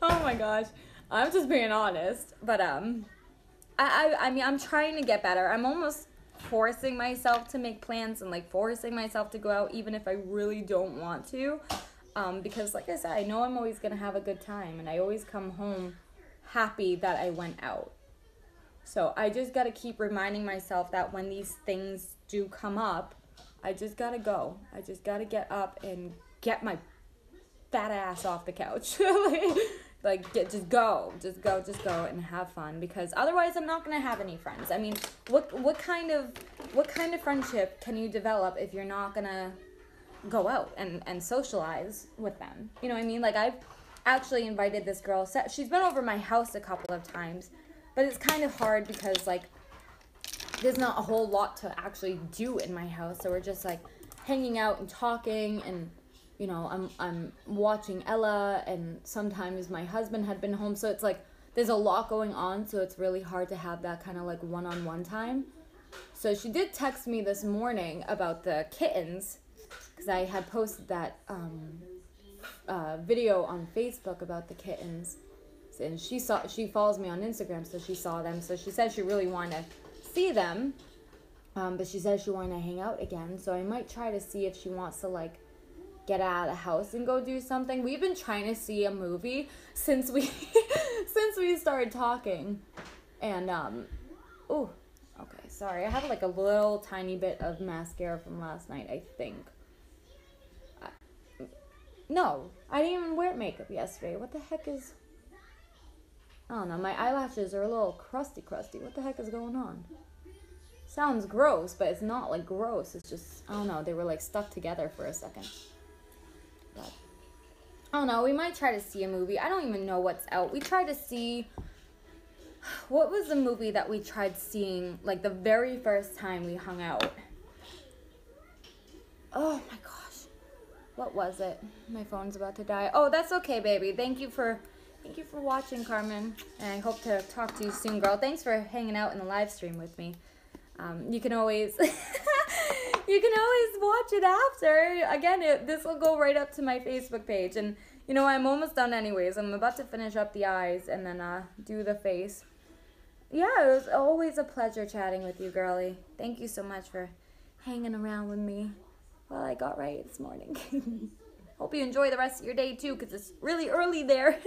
Oh my gosh, I'm just being honest. But I mean, I'm trying to get better. I'm almost forcing myself to make plans and, like, forcing myself to go out even if I really don't want to. Because, like I said, I know I'm always gonna have a good time, and I always come home happy that I went out. So I just got to keep reminding myself that when these things do come up, I just got to go. I just got to get up and get my fat ass off the couch. Just go and have fun, because otherwise I'm not going to have any friends. I mean, what kind of friendship can you develop if you're not going to go out and socialize with them? You know what I mean? Like, I've actually invited this girl. She's been over my house a couple of times. But it's kind of hard because, like, there's not a whole lot to actually do in my house. So we're just, like, hanging out and talking. And, I'm watching Ella. And sometimes my husband had been home. So it's, like, there's a lot going on. So it's really hard to have that kind of, like, one-on-one time. So she did text me this morning about the kittens. Because I had posted that video on Facebook about the kittens. And she follows me on Instagram, so she saw them. So she said she really wanted to see them, but she said she wanted to hang out again. So I might try to see if she wants to, like, get out of the house and go do something. We've been trying to see a movie since we started talking, and oh, okay, sorry, I have, like, a little tiny bit of mascara from last night, I think. No, I didn't even wear makeup yesterday. What the heck is... I don't know, my eyelashes are a little crusty. What the heck is going on? Sounds gross, but it's not, like, gross. It's just, I don't know, they were, like, stuck together for a second. But, I don't know, we might try to see a movie. I don't even know what's out. We tried to see, what was the movie that we tried seeing, like, the very first time we hung out? Oh, my gosh. What was it? My phone's about to die. Oh, that's okay, baby. Thank you for watching, Carmen, and I hope to talk to you soon, girl. Thanks for hanging out in the live stream with me. You can always watch it after. Again, this will go right up to my Facebook page, and I'm almost done anyways. I'm about to finish up the eyes and then do the face. Yeah, it was always a pleasure chatting with you, girlie. Thank you so much for hanging around with me while I got right this morning. Hope you enjoy the rest of your day, too, because it's really early there.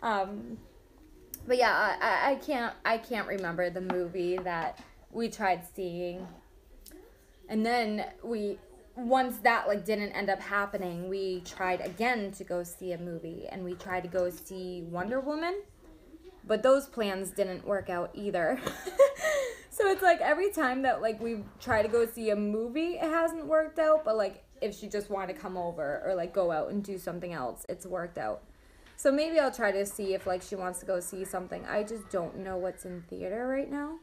But yeah, I can't remember the movie that we tried seeing. And then once that, like, didn't end up happening, we tried again to go see a movie. And we tried to go see Wonder Woman. But those plans didn't work out either. So it's like every time that like we try to go see a movie, it hasn't worked out. But like if she just wanted to come over or like go out and do something else, it's worked out. So maybe I'll try to see if like she wants to go see something. I just don't know what's in theater right now.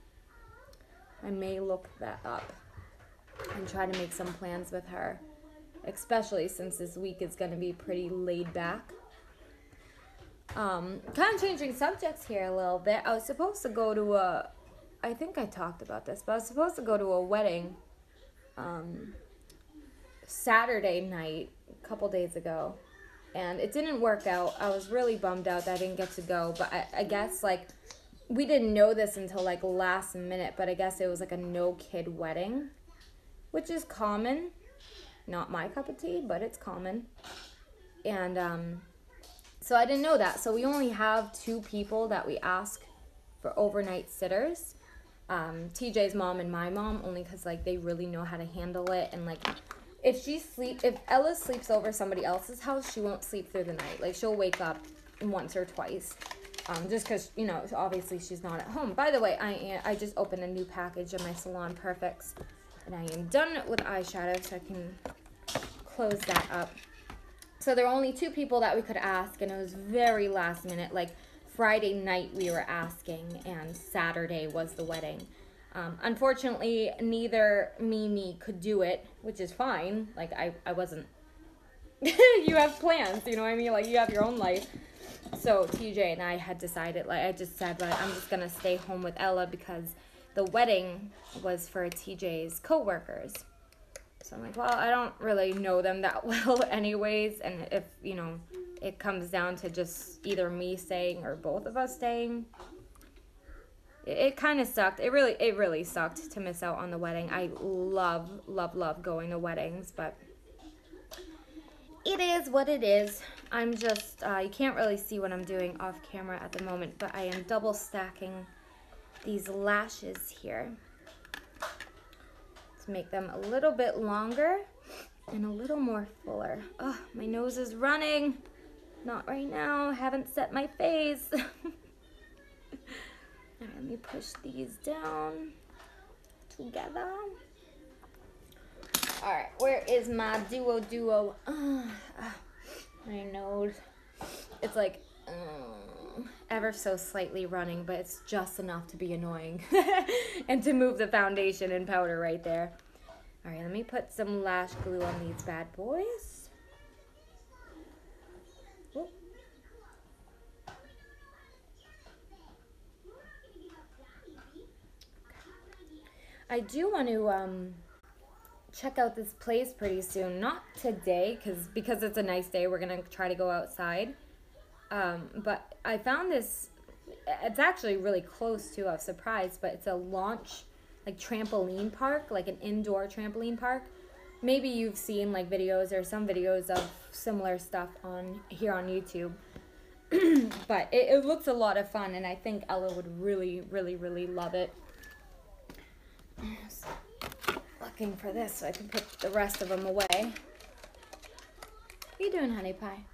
I may look that up and try to make some plans with her, especially since this week is going to be pretty laid back. Kind of changing subjects here a little bit. I was supposed to go to I think I talked about this, but I was supposed to go to a wedding Saturday night a couple days ago, and it didn't work out. I was really bummed out that I didn't get to go, but I guess like we didn't know this until like last minute, but I guess it was like a no kid wedding, which is common. Not my cup of tea, but it's common. And so I didn't know that. So we only have 2 people that we ask for overnight sitters. TJ's mom and my mom, only because like they really know how to handle it. And like if Ella sleeps over somebody else's house, she won't sleep through the night. Like she'll wake up once or twice. Just because, you know, obviously she's not at home. By the way, I just opened a new package of my Salon Perfects. And I am done with eyeshadow, so I can close that up. So there were only 2 people that we could ask, and it was very last minute. Like Friday night we were asking, and Saturday was the wedding. Unfortunately, neither me could do it, which is fine. Like I wasn't. You have plans, you know what I mean? Like you have your own life. So TJ and I had decided, like I just said, like I'm just gonna stay home with Ella because the wedding was for TJ's coworkers. So I'm like, well, I don't really know them that well anyways, and if, you know, it comes down to just either me staying or both of us staying, it kind of sucked. It really sucked to miss out on the wedding. I love going to weddings, but it is what it is. I'm just, you can't really see what I'm doing off camera at the moment, but I am double stacking these lashes here to make them a little bit longer and a little more fuller. Oh, my nose is running. Not right now. Haven't set my face. All right, let me push these down together. All right, where is my duo? My nose. It's like ever so slightly running, but it's just enough to be annoying and to move the foundation and powder right there. All right, let me put some lash glue on these bad boys. Ooh. I do want to check out this place pretty soon. Not today, because it's a nice day. We're going to try to go outside. But I found this, it's actually really close to, I was surprised, but it's a launch, like trampoline park, like an indoor trampoline park. Maybe you've seen like videos or some videos of similar stuff here on YouTube. But it looks a lot of fun, and I think Ella would really love it. Just looking for this so I can put the rest of them away. What are you doing, honey pie?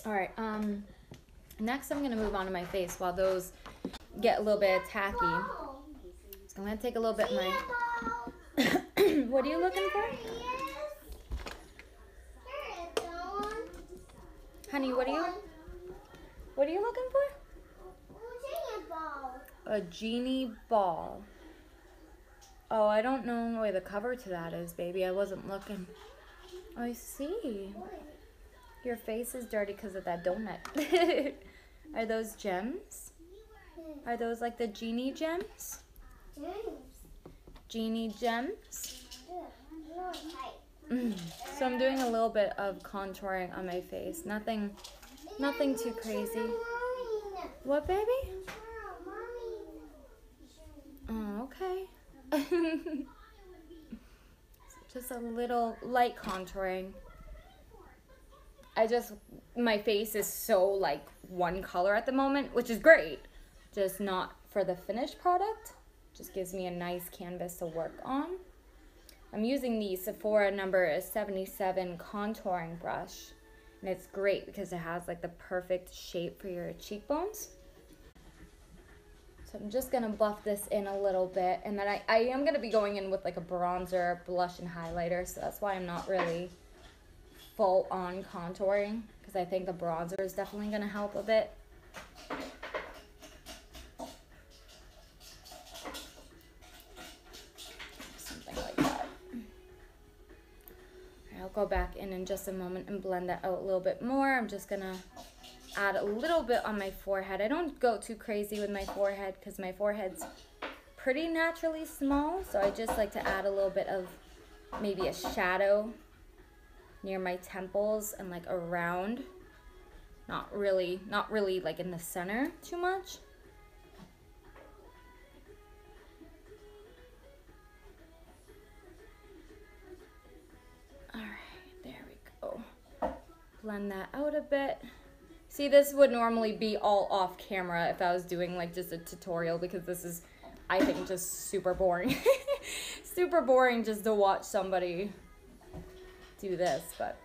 Alright, next I'm going to move on to my face while those get a little bit tacky. So I'm going to take a little bit of my... What are you looking for? Honey, what are you looking for? A genie ball. Oh, I don't know where the cover to that is, baby. I wasn't looking. Oh, I see. Your face is dirty because of that donut. Are those gems? Are those like the genie gems? Genie gems? So I'm doing a little bit of contouring on my face. Nothing too crazy. What, baby? Oh, okay. Just a little light contouring. My face is so like one color at the moment, which is great. Just not for the finished product. Just gives me a nice canvas to work on. I'm using the Sephora number 77 contouring brush. And it's great because it has like the perfect shape for your cheekbones. So I'm just gonna buff this in a little bit, and then I am gonna be going in with like a bronzer, blush, and highlighter, so that's why I'm not really full on contouring, because I think the bronzer is definitely gonna help a bit. Something like that. I'll go back in just a moment and blend that out a little bit more. I'm just gonna add a little bit on my forehead. I don't go too crazy with my forehead because my forehead's pretty naturally small, so I just like to add a little bit of maybe a shadow near my temples and like around, not really like in the center too much. All right, there we go. Blend that out a bit. See, this would normally be all off camera if I was doing like just a tutorial, because this is, I think, just super boring. Super boring just to watch somebody do this, but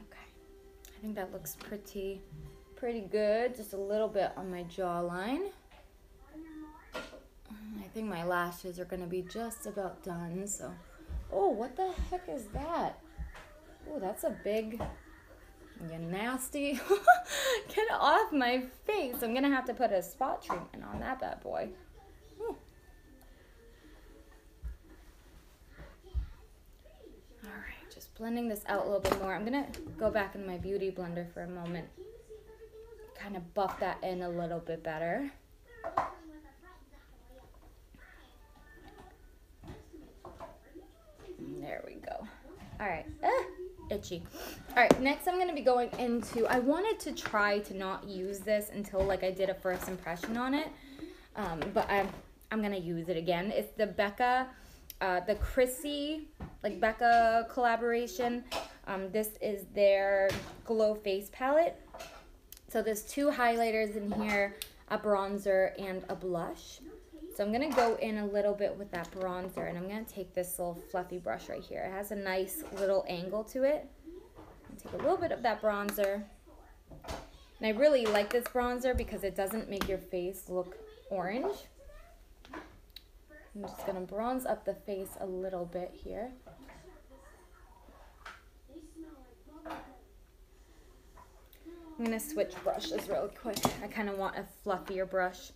okay. I think that looks pretty good. Just a little bit on my jawline. I think my lashes are gonna be just about done, so. Oh, what the heck is that? Oh, that's a big, you nasty. Get off my face. I'm gonna have to put a spot treatment on that bad boy. Ooh. All right, just blending this out a little bit more. I'm gonna go back in my beauty blender for a moment. Kind of buff that in a little bit better. There we go. All right. Itchy. All right, next I'm going to be going into, I wanted to try to not use this until like I did a first impression on it, but I'm going to use it again. It's the Becca, the Chrissy, like Becca collaboration. This is their Glow Face Palette. So there's 2 highlighters in here, a bronzer and a blush. So I'm going to go in a little bit with that bronzer, and I'm going to take this little fluffy brush right here. It has a nice little angle to it. Take a little bit of that bronzer. And I really like this bronzer because it doesn't make your face look orange. I'm just going to bronze up the face a little bit here. I'm going to switch brushes real quick. I kind of want a fluffier brush.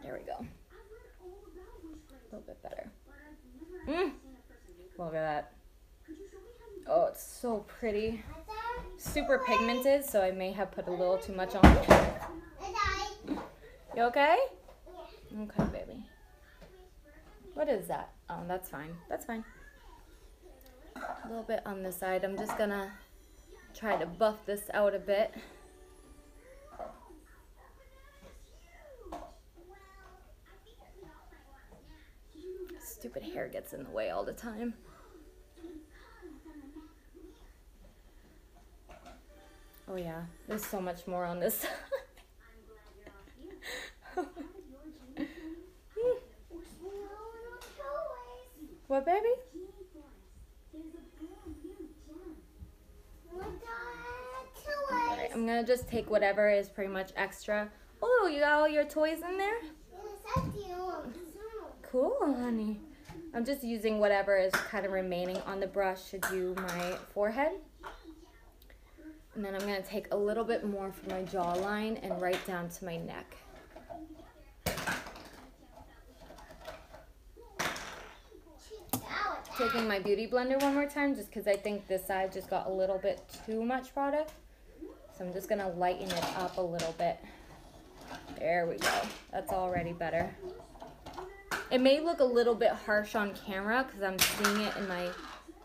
There we go. A little bit better. Look at that. Oh, it's so pretty. Super pigmented, so I may have put a little too much on. You okay? Okay, baby. What is that? Oh, that's fine. That's fine. A little bit on this side. I'm just gonna try to buff this out a bit. Stupid hair gets in the way all the time. Oh yeah, there's so much more on this side. What, baby? Alright, I'm gonna just take whatever is pretty much extra. Oh, you got all your toys in there? Cool, honey. I'm just using whatever is kind of remaining on the brush to do my forehead. And then I'm going to take a little bit more from my jawline and right down to my neck. Taking my beauty blender one more time just because I think this side just got a little bit too much product. So I'm just going to lighten it up a little bit. There we go. That's already better. It may look a little bit harsh on camera because I'm seeing it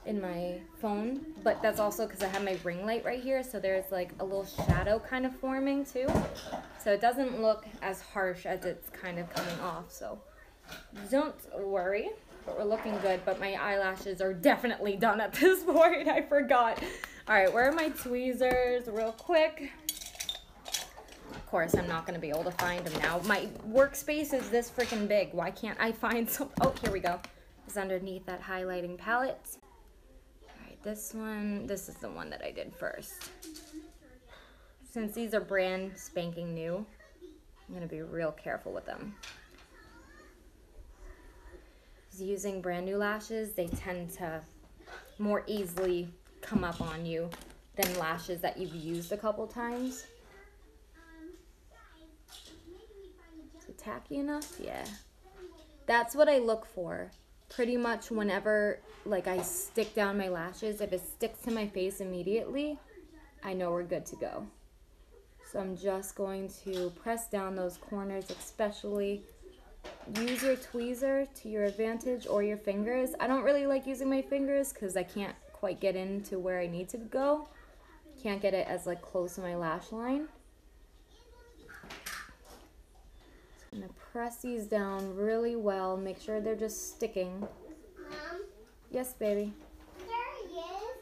in my phone, but that's also because I have my ring light right here, so there's like a little shadow kind of forming too. So it doesn't look as harsh as it's kind of coming off, so don't worry, but we're looking good. But my eyelashes are definitely done at this point. I forgot. All right, where are my tweezers real quick? Of course, I'm not going to be able to find them now. My workspace is this freaking big. Why can't I find some? Oh, here we go. is underneath that highlighting palette. Alright, this is the one that I did first. Since these are brand spanking new, I'm going to be real careful with them. Using brand new lashes, they tend to more easily come up on you than lashes that you've used a couple times. Is it tacky enough? Yeah. That's what I look for. Pretty much whenever like I stick down my lashes, if it sticks to my face immediately, I know we're good to go. So I'm just going to press down those corners, especially. Use your tweezer to your advantage or your fingers. I don't really like using my fingers because I can't quite get into where I need to go. Can't get it as like close to my lash line. I'm gonna press these down really well. Make sure they're just sticking. Mom? Yes, baby. There he is.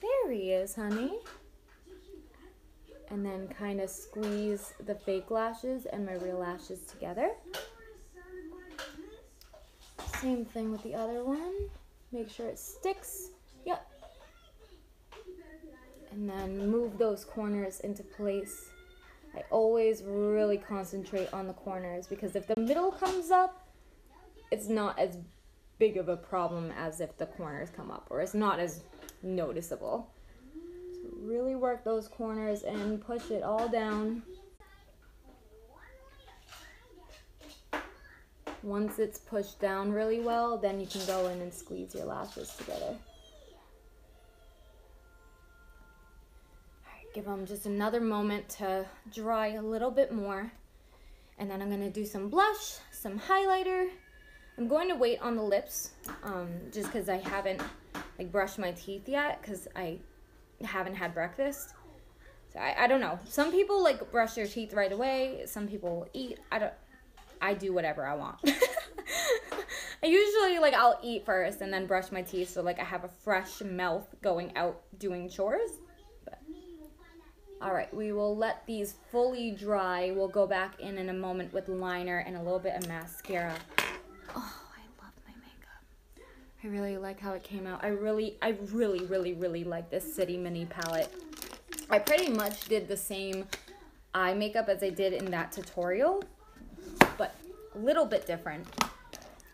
There he is, honey. And then kind of squeeze the fake lashes and my real lashes together. Same thing with the other one. Make sure it sticks. Yep. And then move those corners into place. I always really concentrate on the corners because if the middle comes up, it's not as big of a problem as if the corners come up, or it's not as noticeable. Really work those corners and push it all down. Once it's pushed down really well, then you can go in and squeeze your lashes together. Alright, give them just another moment to dry a little bit more. And then I'm going to do some blush, some highlighter. I'm going to wait on the lips just because I haven't like brushed my teeth yet because I haven't had breakfast. So I don't know. Some people like brush their teeth right away. Some people eat. I do whatever I want. I usually like I'll eat first and then brush my teeth so like I have a fresh mouth going out doing chores. But all right, we will let these fully dry. We'll go back in a moment with liner and a little bit of mascara. Oh, I love my makeup. I really like how it came out. I really like this City Mini palette. I pretty much did the same eye makeup as I did in that tutorial, but a little bit different.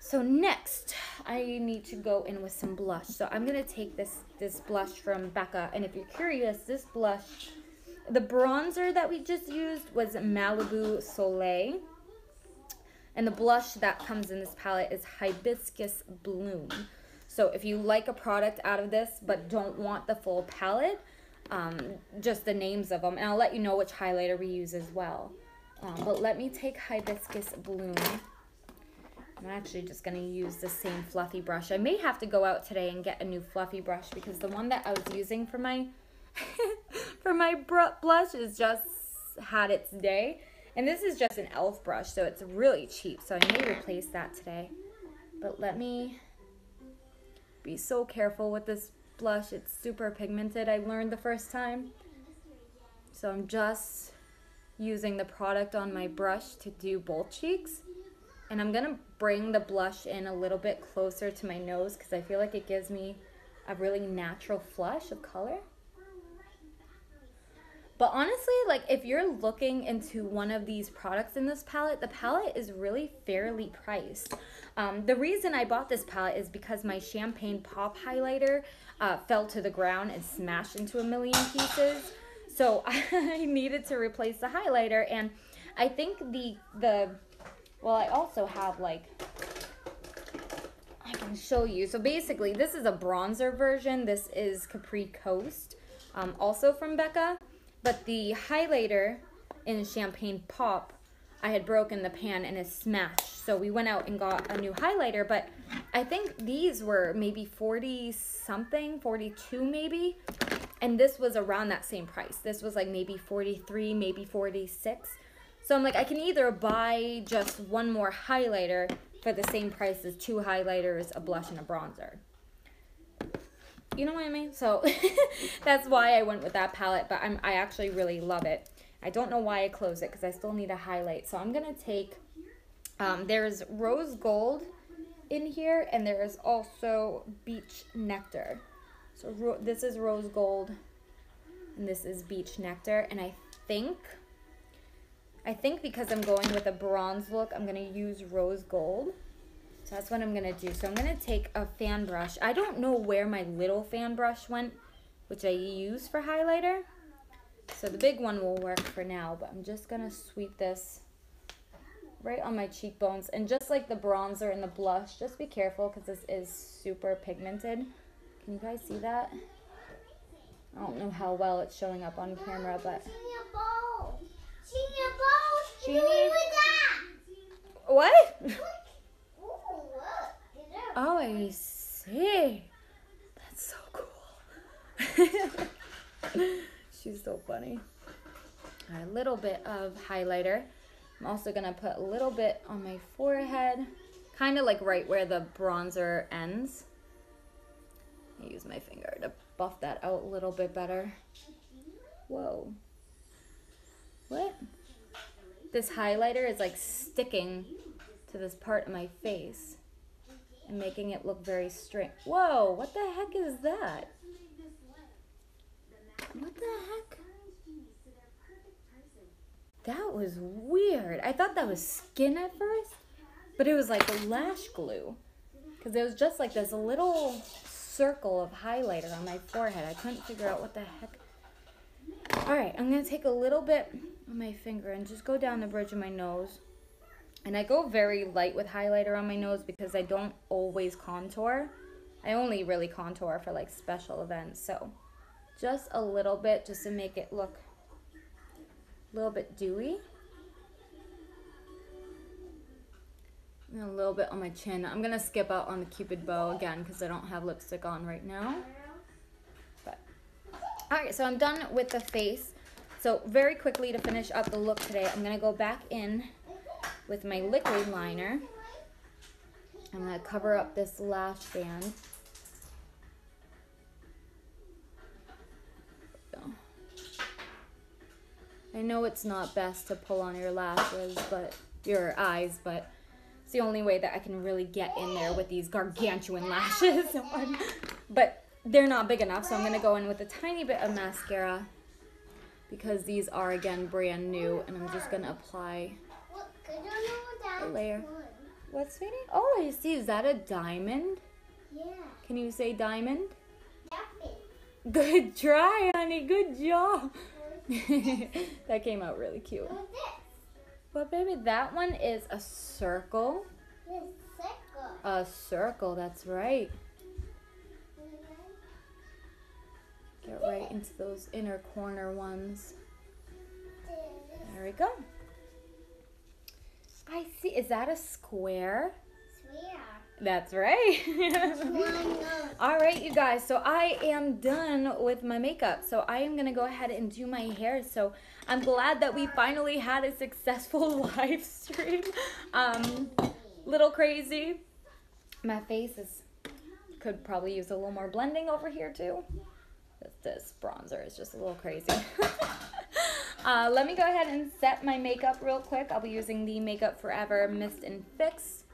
So next, I need to go in with some blush. So I'm going to take this blush from Becca, and if you're curious, this blush, the bronzer that we just used was Malibu Soleil. And the blush that comes in this palette is Hibiscus Bloom. So if you like a product out of this but don't want the full palette, just the names of them, and I'll let you know which highlighter we use as well. But let me take Hibiscus Bloom. I'm actually just going to use the same fluffy brush. I may have to go out today and get a new fluffy brush because the one that I was using for my for my blush is just had its day. And this is just an e.l.f. brush, so it's really cheap. So I may replace that today. But let me be so careful with this blush. It's super pigmented, I learned the first time. So I'm just using the product on my brush to do both cheeks. And I'm going to bring the blush in a little bit closer to my nose because I feel like it gives me a really natural flush of color. But honestly, like if you're looking into one of these products in this palette, the palette is really fairly priced. The reason I bought this palette is because my Champagne Pop highlighter fell to the ground and smashed into a million pieces. So I needed to replace the highlighter, and I think well, I also have like, I can show you. So basically, this is a bronzer version. This is Capri Coast, also from Becca. But the highlighter in Champagne Pop, I had broken the pan and it smashed. So we went out and got a new highlighter. But I think these were maybe 40 something, 42 maybe. And this was around that same price. This was like maybe 43, maybe 46. So I'm like, I can either buy just one more highlighter for the same price as two highlighters, a blush, and a bronzer. You know what I mean? So that's why I went with that palette, but I actually really love it. I don't know why I closed it because I still need a highlight. So I'm going to take, there's Rose Gold in here, and there is also Beach Nectar. So this is Rose Gold, and this is Beach Nectar, and I think because I'm going with a bronze look, I'm going to use Rose Gold. So that's what I'm going to do. So I'm going to take a fan brush. I don't know where my little fan brush went, which I use for highlighter. So the big one will work for now, but I'm just going to sweep this right on my cheekbones. And just like the bronzer and the blush, just be careful because this is super pigmented. Can you guys see that? I don't know how well it's showing up on camera, but... Genie? What? Oh, I see. That's so cool. She's so funny. All right, a little bit of highlighter. I'm also going to put a little bit on my forehead, kind of like right where the bronzer ends. I use my finger to buff that out a little bit better. Whoa. What? This highlighter is like sticking to this part of my face and making it look very straight. Whoa, what the heck is that? What the heck? That was weird. I thought that was skin at first, but it was like a lash glue. Because it was just like this little circle of highlighter on my forehead. I couldn't figure out what the heck. Alright, I'm going to take a little bit on my finger and just go down the bridge of my nose. And I go very light with highlighter on my nose because I don't always contour. I only really contour for like special events. So just a little bit just to make it look a little bit dewy. And a little bit on my chin. I'm going to skip out on the Cupid bow again because I don't have lipstick on right now. Alright, so I'm done with the face. So very quickly to finish up the look today, I'm going to go back in with my liquid liner. I'm going to cover up this lash band. I know it's not best to pull on your lashes, but your eyes, but it's the only way that I can really get in there with these gargantuan lashes. But they're not big enough, so I'm going to go in with a tiny bit of mascara because these are, again, brand new, and I'm just going to apply a layer. What, sweetie? Oh, I see. Is that a diamond? Yeah. Can you say diamond? Diamond. Good try, honey. Good job. That came out really cute. What's this? But, baby, that one is a circle. This circle. A circle, that's right. Get right into those inner corner ones. There we go. I see. Is that a square? Square. That's right. All right, you guys. So I am done with my makeup. So I am going to go ahead and do my hair. So I'm glad that we finally had a successful live stream. Little crazy. My face could probably use a little more blending over here too. This bronzer is just a little crazy. Let me go ahead and set my makeup real quick. I'll be using the Makeup Forever Mist and Fix.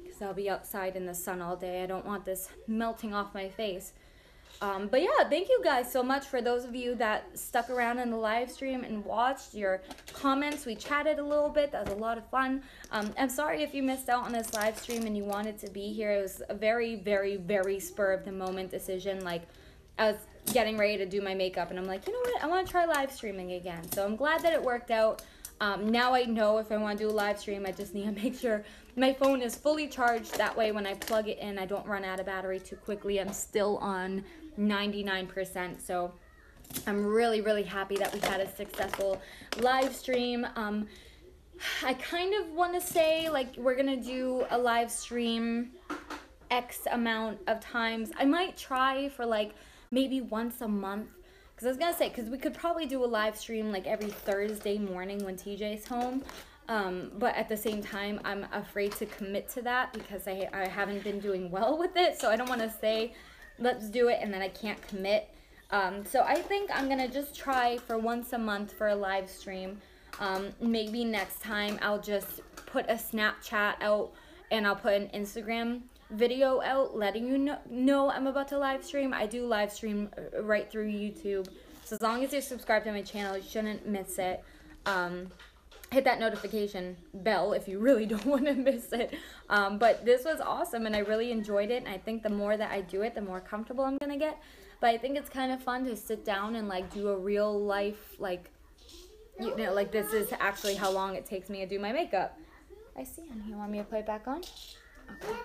Because I'll be outside in the sun all day. I don't want this melting off my face. But yeah, thank you guys so much for those of you that stuck around in the live stream and watched your comments. We chatted a little bit. That was a lot of fun. I'm sorry if you missed out on this live stream and you wanted to be here. It was a very, very, very spur of the moment decision. Like, I was getting ready to do my makeup and I'm like, you know what? I want to try live streaming again. So I'm glad that it worked out. Now I know if I want to do a live stream, I just need to make sure my phone is fully charged. That way when I plug it in, I don't run out of battery too quickly. I'm still on 99%. So I'm really, really happy that we had a successful live stream. I kind of want to say, like, we're going to do a live stream X amount of times. I might try for, like, maybe once a month. Because I was going to say, because we could probably do a live stream, like, every Thursday morning when TJ's home. But at the same time, I'm afraid to commit to that because I haven't been doing well with it. So I don't want to say, let's do it, and then I can't commit. So I think I'm going to just try for once a month for a live stream. Maybe next time I'll just put a Snapchat out and I'll put an Instagram video out letting you know I'm about to live stream. I do live stream right through YouTube. So as long as you're subscribed to my channel, you shouldn't miss it. Hit that notification bell if you really don't want to miss it. But this was awesome and I really enjoyed it. And I think the more that I do it, the more comfortable I'm going to get. But I think it's kind of fun to sit down and like do a real life, like, you know, like this is actually how long it takes me to do my makeup. I see, honey. You want me to put it back on? Okay.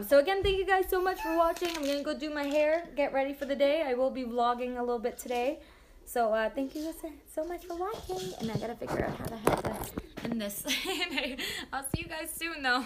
So again, thank you guys so much for watching. I'm going to go do my hair, get ready for the day. I will be vlogging a little bit today. So thank you so much for watching. And I got to figure out how to end this. I'll see you guys soon though.